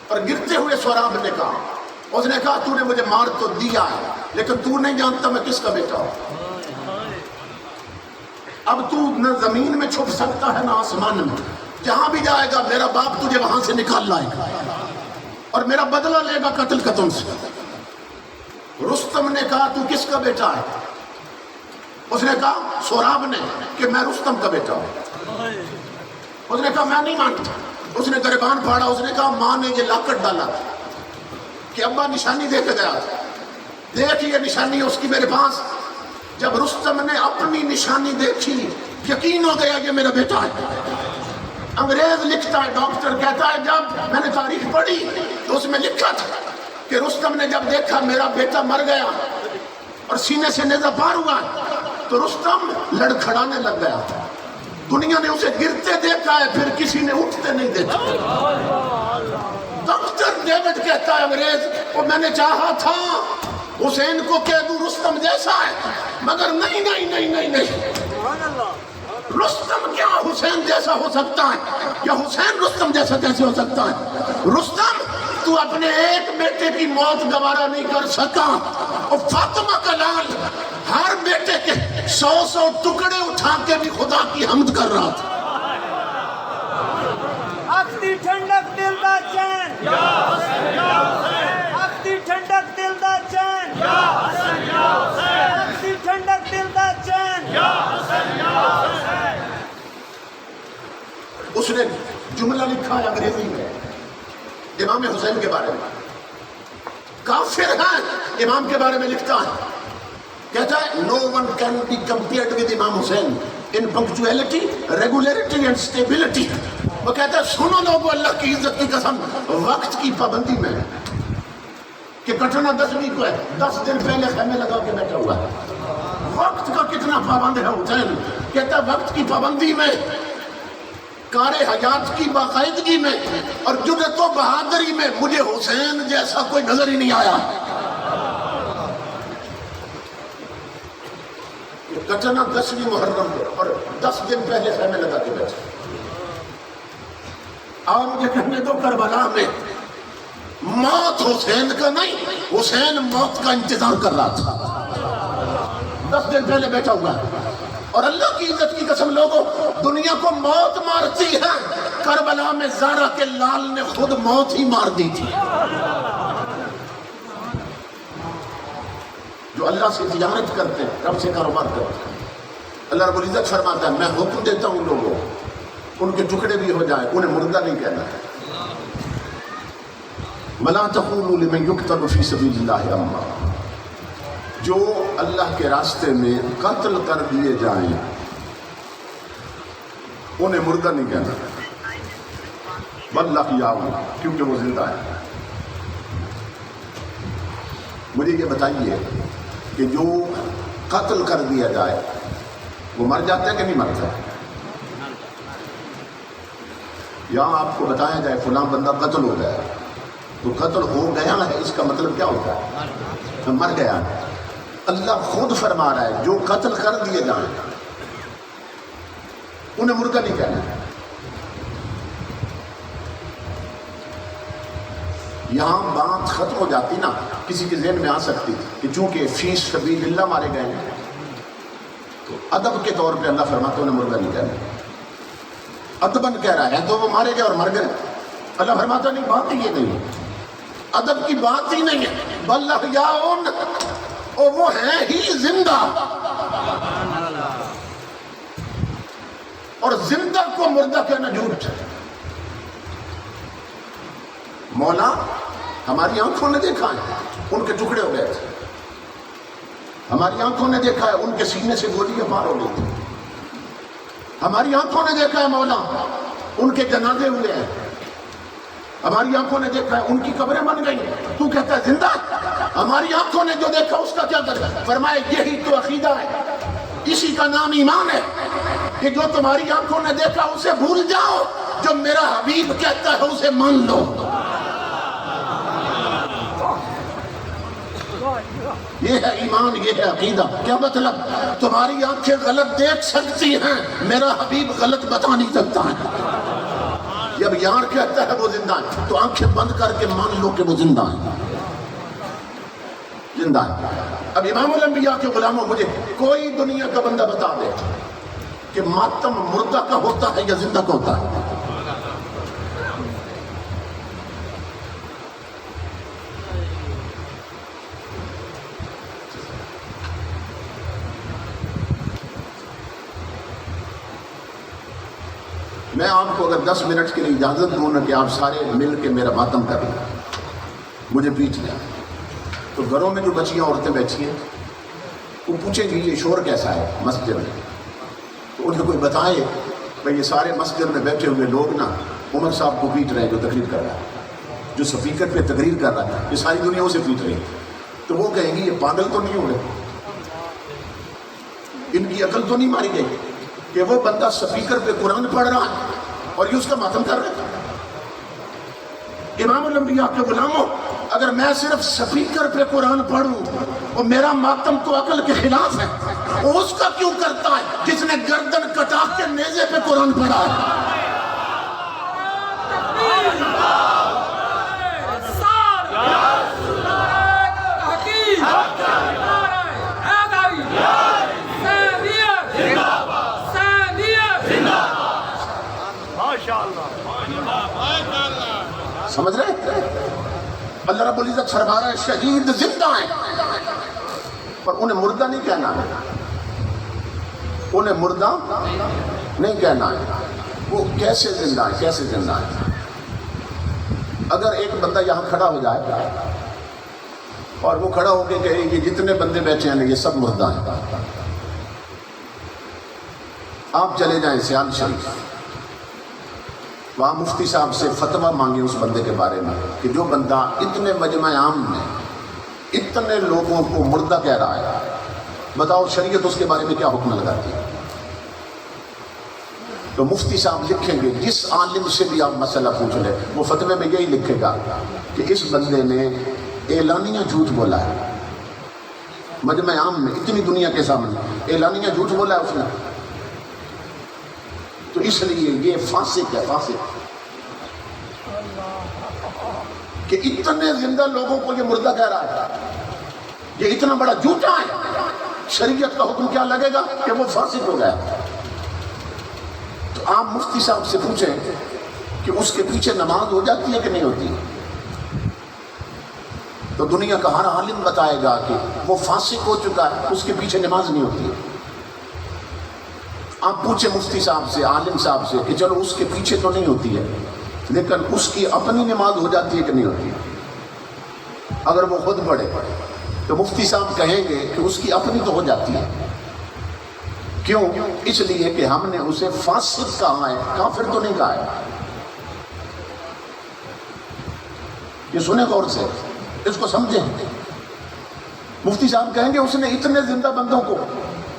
اور گرتے ہوئے سوراب نے کہا، اس نے کہا تو نے مجھے مار تو دیا ہے لیکن تو نہیں جانتا میں کس کا بیٹا ہوں۔ اب تو نہ زمین میں چھپ سکتا ہے نہ آسمان میں، جہاں بھی جائے گا میرا باپ تجھے وہاں سے نکال لائے گا اور میرا بدلہ لے گا قتل کا تم سے۔ رستم نے کہا تو کس کا بیٹا ہے؟ اس نے کہا سوراب نے، کہ میں رستم کا بیٹا ہوں۔ اس نے کہا میں نہیں مانتا۔ اس نے گریبان پھاڑا، اس نے کہا ماں نے یہ لاکٹ ڈالا تھا کہ ابا نشانی دے کے گیا تھا، دیکھ یہ نشانی اس کی میرے پاس۔ جب رستم نے اپنی نشانی دیکھی یقین ہو گیا یہ میرا بیٹا ہے۔ انگریز لکھتا ہے، ڈاکٹر کہتا ہے جب میں نے تاریخ پڑھی تو اس میں لکھا تھا کہ رستم نے جب دیکھا میرا بیٹا مر گیا اور سینے سے نیزہ پار ہوا تو رستم لڑکھڑانے لگ گیا۔ دنیا نے اسے گرتے دیکھا ہے، پھر کسی نے اٹھتے نہیں دیکھا۔ ڈاکٹر ڈیوڈ کہتا ہے انگریز، اور میں نے چاہا تھا حسین کو کہہ دوں رستم جیسا ہے، مگر نہیں نہیں نہیں نہیں نہیں، رستم کیا حسین جیسا ہو سکتا ہے، یا حسین رستم جیسا کیسے ہو سکتا ہے؟ رستم تو اپنے ایک بیٹے کی موت گوارا نہیں کر سکا، اور فاطمہ کا لال ہر بیٹے کے 100 ٹکڑے اٹھا کے بھی خدا کی حمد کر رہا تھا۔ اختی ٹھنڈک دل دا چین، اختی ٹھنڈک دل دا چین، اختی ٹھنڈک دل دا چین۔ اس نے جملہ لکھا ہے انگریزی میں امام حسین کے بارے میں، کافر ہے امام کے بارے میں لکھتا ہے، کہتا ہے no one can be compared with امام حسین in punctuality, regularity and stability۔ وہ کہتا ہے سنو لوگو اللہ کی عزت کی قسم، وقت کی پابندی میں کہ کٹنا 10ویں کو ہے، 10 دن پہلے خیمے لگا کے بیٹھا ہوا ہے۔ وقت کا کتنا پابند ہے حسین، کہتا ہے وقت کی پابندی میں، کار حیات کی باقاعدگی میں، اور جرأت و بہادری میں مجھے حسین جیسا کوئی نظر ہی نہیں آیا۔ کٹنا 10ویں محرم کو اور 10 دن پہلے خیمے لگا کے بیٹھا۔ اور مجھے کہنے دو کربلا میں موت حسین کا نہیں، حسین موت کا انتظار کر رہا تھا، 10 دن پہلے بیٹھا ہوا ہے۔ اور اللہ کی عزت کی قسم لوگوں، دنیا کو موت مارتی ہے، کربلا میں زہرا کے لال نے خود موت ہی مار دی تھی۔ جو اللہ سے تجارت کرتے ہیں، رب سے کاروبار کرتے ہیں، اللہ رب العزت فرماتا ہے میں حکم دیتا ہوں لوگوں ان کے ٹکڑے بھی ہو جائیں، انہیں مردہ نہیں کہنا ہے۔ وَلَا تَقُولُوا لِمَنْ يُقْتَلُ فِي سَبِيلِ اللَّهِ أَمْوَاتٌ، جو اللہ کے راستے میں قتل کر دیے جائیں انہیں مردہ نہیں کہنا، بل احیاء، کیونکہ وہ زندہ ہے۔ مجھے یہ بتائیے کہ جو قتل کر دیا جائے وہ مر جاتا ہے کہ نہیں مرتا؟ یہاں آپ کو بتایا جائے فلاں بندہ قتل ہو گیا، تو قتل ہو گیا ہے اس کا مطلب کیا ہوتا ہے؟ مر گیا ہے۔ اللہ خود فرما رہا ہے جو قتل کر دیے جائیں انہیں مردہ نہیں کہنا ہے۔ یہاں بات ختم ہو جاتی نا، کسی کے ذہن میں آ سکتی کہ چونکہ فی سبیل اللہ مارے گئے ہیں تو ادب کے طور پہ اللہ فرماتا ہے انہیں مردہ نہیں کہنا، ادباً کہہ رہا ہے تو وہ مارے گئے اور مر گئے۔ اللہ فرماتا نہیں، بات ہی یہ نہیں ہے، ادب کی بات ہی نہیں ہے، بل احیاء، اور وہ ہیں ہی زندہ، اور زندہ کو مردہ کہنا جھوٹ ہے۔ مولا ہماری آنکھوں نے دیکھا ہے ان کے ٹکڑے ہو گئے تھے، ہماری آنکھوں نے دیکھا ہے ان کے سینے سے گولیاں پار ہو گئی تھی، ہماری آنکھوں نے دیکھا ہے مولا ان کے جنازے ہوئے ہیں، ہماری آنکھوں نے دیکھا ہے ان کی قبریں بن گئی، تو کہتا ہے زندہ؟ ہماری آنکھوں نے جو دیکھا اس کا کیا کرے؟ فرمائے یہی تو عقیدہ ہے، اسی کا نام ایمان ہے کہ جو تمہاری آنکھوں نے دیکھا اسے بھول جاؤ، جو میرا حبیب کہتا ہے اسے مان لو۔ یہ ہے ایمان، یہ ہے عقیدہ۔ کیا مطلب؟ تمہاری آنکھیں غلط دیکھ سکتی ہیں، میرا حبیب غلط بتا نہیں سکتا ہے۔ جب یار کہتا ہے وہ زندہ ہے تو آنکھیں بند کر کے مان لو کہ وہ زندہ ہے، زندہ ہے۔ اب امام الانبیاء کے غلاموں، مجھے کوئی دنیا کا بندہ بتا دے کہ ماتم مردہ کا ہوتا ہے یا زندہ کا ہوتا ہے؟ میں آپ کو اگر 10 منٹ کے لیے اجازت دوں نا کہ آپ سارے مل کے میرا ماتم کر لیں، مجھے پیٹ لیں، تو گھروں میں جو بچیاں عورتیں بیٹھی ہیں وہ پوچھیں گی یہ شور کیسا ہے مسجد میں، تو انہیں کوئی بتائے بھائی یہ سارے مسجد میں بیٹھے ہوئے لوگ نا عمر صاحب کو پیٹ رہے ہیں جو تقریر کر رہا ہے، جو سپیکر پہ تقریر کر رہا ہے، یہ ساری دنیا اسے پیٹ رہی ہے۔ تو وہ کہیں گی یہ پاگل تو نہیں ہو رہے، ان کی عقل تو نہیں ماری گئی کہ وہ بندہ سپیکر پہ قرآن پڑھ رہا ہے اور یہ اس کا ماتم کر رہا ہے۔ امام الانبیاء کے غلاموں، اگر میں صرف سپیکر پہ قرآن پڑھوں اور میرا ماتم تو عقل کے خلاف ہے، وہ اس کا کیوں کرتا ہے جس نے گردن کٹا کے نیزے پہ قرآن پڑھا ہے؟ سمجھ رہے؟ اللہ رب العزت فرما رہا ہے شہید زندہ ہیں، پر انہیں مردہ نہیں کہنا ہے، انہیں مردہ نہیں کہنا ہے۔ وہ کیسے زندہ ہے؟ کیسے زندہ ہے؟ اگر ایک بندہ یہاں کھڑا ہو جائے اور وہ کھڑا ہو کے کہے یہ جتنے بندے بیٹھے ہیں یہ سب مردہ ہیں، آپ چلے جائیں سیال شریف، وہاں مفتی صاحب سے فتویٰ مانگے اس بندے کے بارے میں کہ جو بندہ اتنے مجمع عام میں اتنے لوگوں کو مردہ کہہ رہا ہے، بتاؤ شریعت اس کے بارے میں کیا حکم لگاتی ہے؟ تو مفتی صاحب لکھیں گے، جس عالم سے بھی آپ مسئلہ پوچھ لیں وہ فتوے میں یہی لکھے گا کہ اس بندے نے اعلانیہ جھوٹ بولا ہے، مجمع عام میں اتنی دنیا کے سامنے اعلانیہ جھوٹ بولا ہے اس نے، تو اس لیے یہ فاسق ہے، فاسق کہ اتنے زندہ لوگوں کو یہ مردہ کہہ رہا ہے، یہ اتنا بڑا جھوٹا ہے، شریعت کا حکم کیا لگے گا کہ وہ فاسق ہو گیا۔ تو آپ مفتی صاحب سے پوچھیں کہ اس کے پیچھے نماز ہو جاتی ہے کہ نہیں ہوتی، تو دنیا کا ہر عالم بتائے گا کہ وہ فاسق ہو چکا ہے، اس کے پیچھے نماز نہیں ہوتی ہے۔ آپ پوچھیں مفتی صاحب سے، عالم صاحب سے کہ چلو اس کے پیچھے تو نہیں ہوتی ہے لیکن اس کی اپنی نماز ہو جاتی ہے کہ نہیں ہوتی ہے؟ اگر وہ خود پڑھے تو مفتی صاحب کہیں گے کہ اس کی اپنی تو ہو جاتی ہے۔ کیوں؟ اس لیے کہ ہم نے اسے فاسق کہا ہے، کافر تو نہیں کہا ہے۔ یہ سنیں غور سے، اس کو سمجھیں۔ مفتی صاحب کہیں گے اس نے اتنے زندہ بندوں کو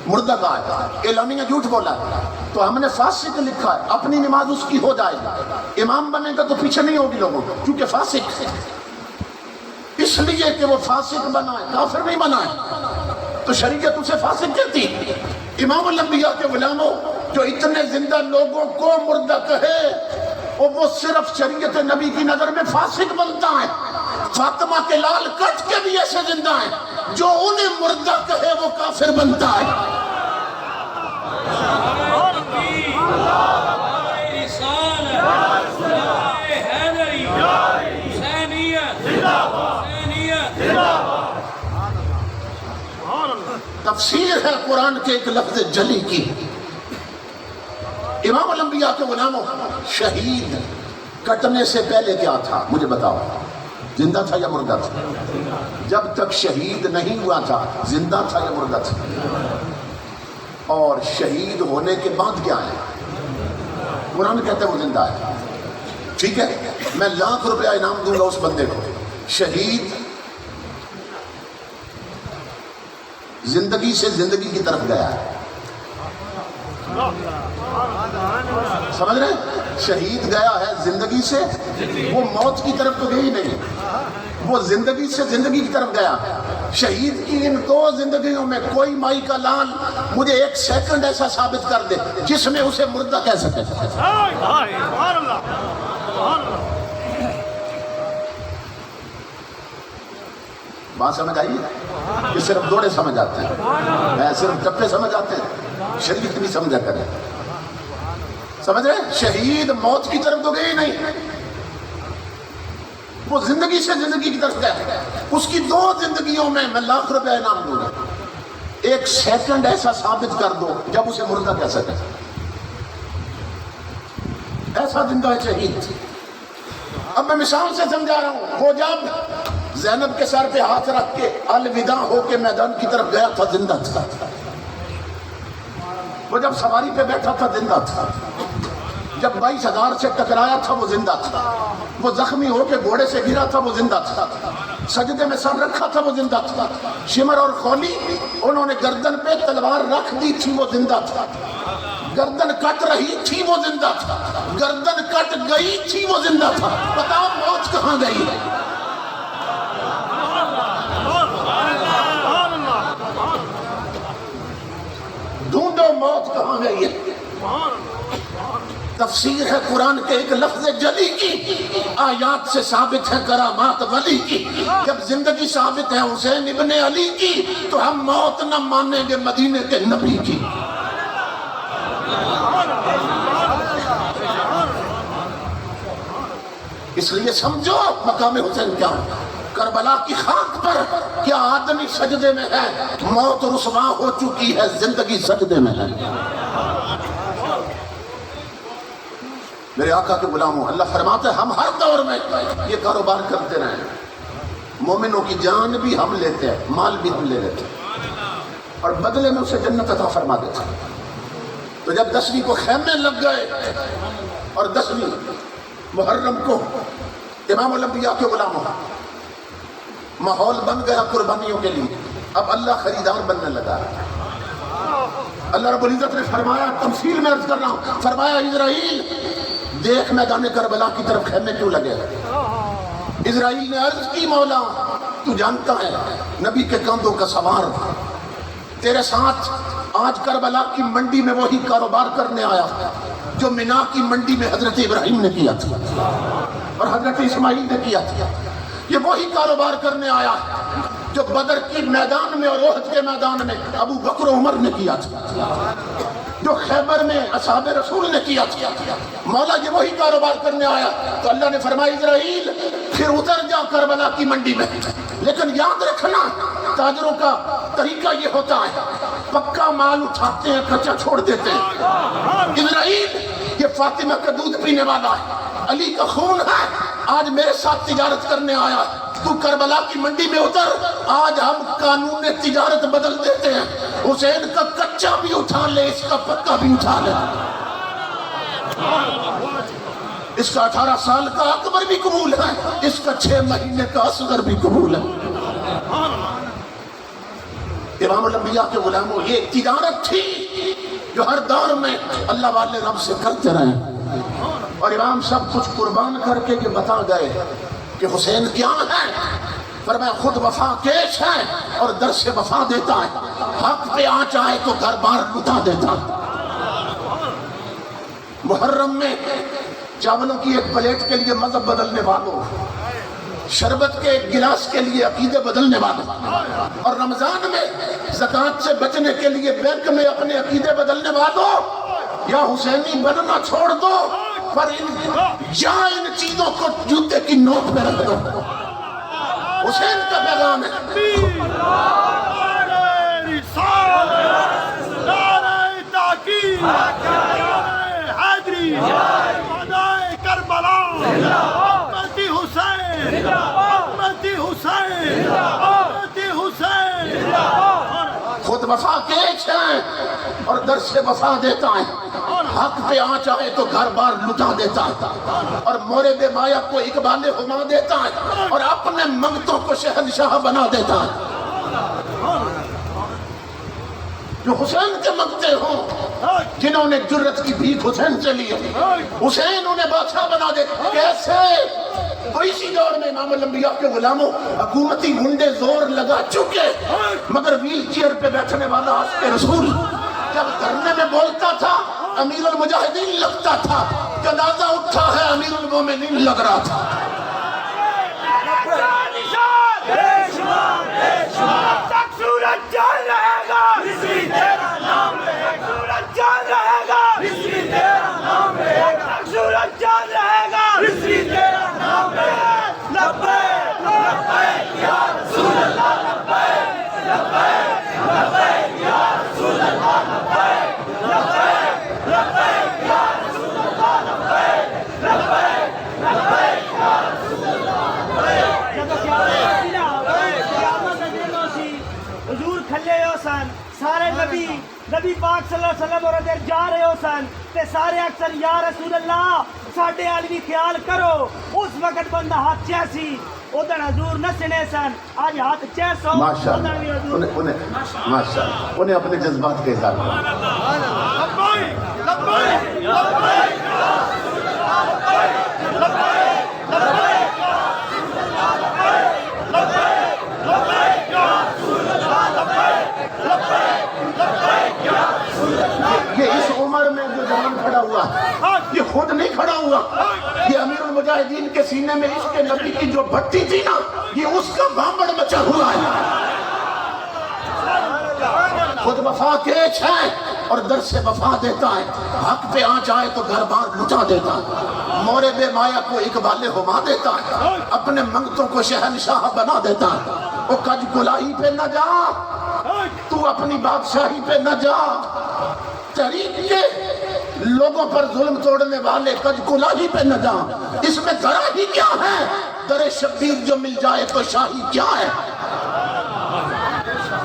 مردہ کا ہے، اعلانیہ جھوٹ بولا ہے، تو ہم نے فاسق لکھا ہے، اپنی نماز اس کی ہو جائے گی، امام بنے گا تو پیچھے نہیں ہوگی لوگوں کو، کیونکہ فاسق ہے، اس لیے کہ وہ فاسق بنا ہے، کافر نہیں بنا ہے، تو شریعت اسے فاسق کہتی ہے۔ امام الانبیاء کے غلاموں جو اتنے زندہ لوگوں کو مردہ کہے، اور وہ صرف شریعت نبی کی نظر میں فاسق بنتا ہے۔ فاطمہ کے لال کٹ کے بھی ایسے زندہ ہیں، جو انہیں مردہ کہے وہ کافر بنتا ہے۔ تفسیر ہے قرآن کے ایک لفظ جلی کی۔ امام الانبیاء کے غلاموں، شہید کٹنے سے پہلے کیا تھا مجھے بتاؤ، زندہ تھا یا مردہ تھا؟ جب تک شہید نہیں ہوا تھا زندہ تھا یا مردہ تھا؟ اور شہید ہونے کے بعد کیا ہے؟ قرآن کہتا ہے وہ زندہ ہے۔ ٹھیک ہے، میں ₹1,00,000 انعام دوں گا اس بندے کو، شہید زندگی سے زندگی کی طرف گیا ہے، سمجھ رہے ہیں؟ شہید گیا ہے زندگی سے، وہ موت کی طرف تو گئی نہیں، وہ زندگی سے زندگی کی طرف گیا۔ شہید کی ان 2 زندگیوں میں کوئی مائی کا لال مجھے 1 سیکنڈ ایسا ثابت کر دے جس میں اسے مردہ کہہ سکے۔ بات سمجھ آئی ہے؟ کہ صرف دوڑے سمجھ آتے ہیں، صرف ٹپے سمجھ آتے ہیں، شریعت نہیں سمجھا کرے۔ سمجھ رہے؟ شہید موت کی طرف تو گئی نہیں، وہ زندگی سے زندگی کی طرف گیا۔ اس کی 2 زندگیوں میں میں ₹1,00,000 انعام دوں گا، 1 سیکنڈ ایسا ثابت کر دو جب اسے مردہ کہہ سکے، ایسا زندہ ہے شہید۔ اب میں مثال سے سمجھا رہا ہوں، وہ جب زینب کے سر پہ ہاتھ رکھ کے الوداع ہو کے میدان کی طرف گیا تھا زندہ تھا، وہ جب سواری پہ بیٹھا تھا زندہ تھا، جب 22,000 سے ٹکرایا تھا وہ زندہ تھا، وہ زخمی ہو کے گھوڑے سے گرا تھا وہ زندہ تھا، سجدے میں سر رکھا تھا وہ زندہ تھا، شمر اور خولی انہوں نے گردن پہ تلوار رکھ دی تھی وہ زندہ تھا، گردن کٹ رہی تھی وہ زندہ تھا، گردن کٹ گئی تھی وہ زندہ تھا۔ بتاؤ موت کہاں گئی ہے؟ ڈھونڈو موت کہاں گئی ہے؟ تفسیر ہے قرآن کے ایک لفظ جلی کی، آیات سے ثابت ہے کرامات ولی کی۔ جب زندگی ثابت ہے حسین ابن علی کی، تو ہم موت نہ مانیں گے مدینے کے نبی کی۔ اس لیے سمجھو مقام حسین کیا ہے۔ کربلا کی خاک پر کیا آدمی سجدے میں ہے؟ موت رسوا ہو چکی ہے، زندگی سجدے میں ہے۔ میرے آقا کے غلاموں، اللہ فرماتا ہے ہم ہر دور میں یہ کاروبار کرتے رہے، مومنوں کی جان بھی ہم لیتے ہیں، مال بھی ہم لے لیتے ہیں، اور بدلے میں اسے جنت عطا فرما دیتے ہیں۔ تو جب 10ویں کو خیمے لگ گئے اور 10ویں محرم کو امام الانبیاء کے غلاموں ماحول بن گیا قربانیوں کے لیے، اب اللہ خریدار بننے لگا۔ اللہ رب العزت نے فرمایا، تمثیل میں عرض کر رہا ہوں، فرمایا اسرائیل دیکھ میدان کربلا کی طرف خیمے کیوں لگے؟ اسرائیل نے عرض کی مولا تو جانتا ہے نبی کے کندھوں کا سوار تیرے ساتھ آج کربلا کی منڈی میں وہی کاروبار کرنے آیا جو مینا کی منڈی میں حضرت ابراہیم نے کیا تھا اور حضرت اسماعیل نے کیا تھا، یہ وہی کاروبار کرنے آیا جو بدر کی میدان میں اور احد کے میدان میں ابو بکر و عمر نے کیا تھا، جو خیبر میں اصحاب رسول نے کیا تھا۔ مولا یہ وہی کاروبار کرنے آیا، تو اللہ نے فرمایا اسرائیل پھر اتر جا کربلا کی منڈی میں، لیکن یاد رکھنا تاجروں کا طریقہ یہ ہوتا ہے پکا مال اٹھاتے ہیں کچا چھوڑ دیتے ہیں۔ اسرائیل یہ فاطمہ کا دودھ پینے والا ہے، علی کا خون ہے، آج میرے ساتھ تجارت کرنے آیا، تو کربلا کی منڈی میں اتر، آج ہم قانون تجارت بدل دیتے ہیں، حسین کا کچا بھی اٹھا لے، اس کا پکا بھی اٹھا لے، اس کا 18 سال کا اکبر بھی قبول ہے، اس کا 6 مہینے کا اصغر بھی قبول ہے۔ امام الانبیاء کے غلاموں یہ تجارت تھی جو ہر دور میں اللہ والے رب سے کرتے رہے، اور امام سب کچھ قربان کر کے یہ بتا گئے کہ حسین کیا ہے، فرمایا خود وفا کیش ہے اور در سے وفا دیتا ہے، حق پہ آ چاہے تو گھر بار لٹا دیتا۔ محرم میں چاولوں کی ایک پلیٹ کے لیے مذہب بدلنے والوں، شربت کے ایک گلاس کے لیے عقیدے بدلنے والوں، اور رمضان میں زکوٰۃ سے بچنے کے لیے بینک میں اپنے عقیدے بدلنے والوں، یا حسینی بننا چھوڑ دو پر ان چیزوں کو جوتے کی نوک میں رکھ دو۔ حسین کا پیغام ہے۔ خود وفا کیش ہے اور در سے وفا دیتا ہے، حق پہ آ چاہے تو گھر بار لٹا دیتا ہے، اور مورد مایا کو اقبال ہما دیتا ہے، اور اپنے منگتوں کو شہنشاہ بنا دیتا ہے۔ جو حسین کے منگتے ہوں، جنہوں نے جرت کی بھیک حسین سے لی، حسین انہیں بادشاہ بنا دے، کیسے؟ تو اسی دور میں امام الانبیاء کے غلاموں حکومتی گنڈے زور لگا چکے، مگر ویل چیئر پہ بیٹھنے والا عاشق رسول جب دھرنے میں بولتا تھا امیر المجاہدین لگتا تھا، جنازہ اٹھا ہے امیر المومنین لگ رہا تھا۔ سارے نبی پاک صلی اللہ علیہ وسلم اور ادھر جا رہے ہو سن تے سارے اکثر یا رسول اللہ ساڈے حال بھی خیال کرو، اس وقت بندہ ہاتھ چیسی ادھر حضور نسنے سن، آج ہاتھ چیسو ماشاءاللہ انہیں اپنے جذبات کے اظہار یہ اس عمر میں جو جوان کھڑا ہوا یہ خود نہیں کھڑا ہوا، یہ امیر المجاہدین کے سینے میں عشق نبی کی جو بھٹی تھی نا، یہ اس کا بامبڑ مچا ہوا ہے۔ خود وفا کیش ہے اور در سے وفا دیتا ہے، حق پہ آ جائے تو گھر بار لٹا دیتا ہے، مورد مایا کو اقبال ہما دیتا ہے، اپنے منگتوں کو شہنشاہ بنا دیتا ہے۔ وہ کج کلائی پہ نہ جا، تو اپنی بادشاہی پہ نہ جا، تحریک کے لوگوں پر ظلم توڑنے والے کج کلاہی پہ نہ جا، اس میں ذرا ہی کیا ہے، در شبیر جو مل جائے تو شاہی کیا ہے۔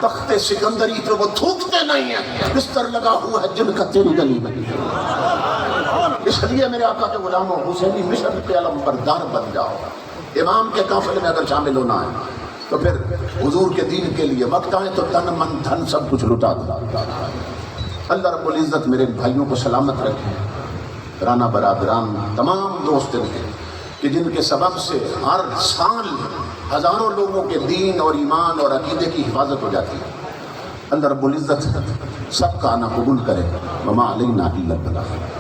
تخت سکندری پہ وہ تھوکتے نہیں ہیں، بستر لگا ہوا ہے جن کا تیری گلی میں۔ اس لیے میرے آقا کے غلاموں حسینی مشن پہ علم بردار بن جاؤ، امام کے قافلے میں اگر شامل ہونا ہے تو پھر حضور کے دین کے لیے وقت آئے تو تن من دھن سب کچھ لٹا دو۔ اللہ رب العزت میرے بھائیوں کو سلامت رکھے، رانا برادران تمام دوست ان کے کہ جن کے سبب سے ہر سال ہزاروں لوگوں کے دین اور ایمان اور عقیدے کی حفاظت ہو جاتی ہے۔ اللہ رب العزت سب کا آنا قبول کرے، وما علینا الا البلاغ۔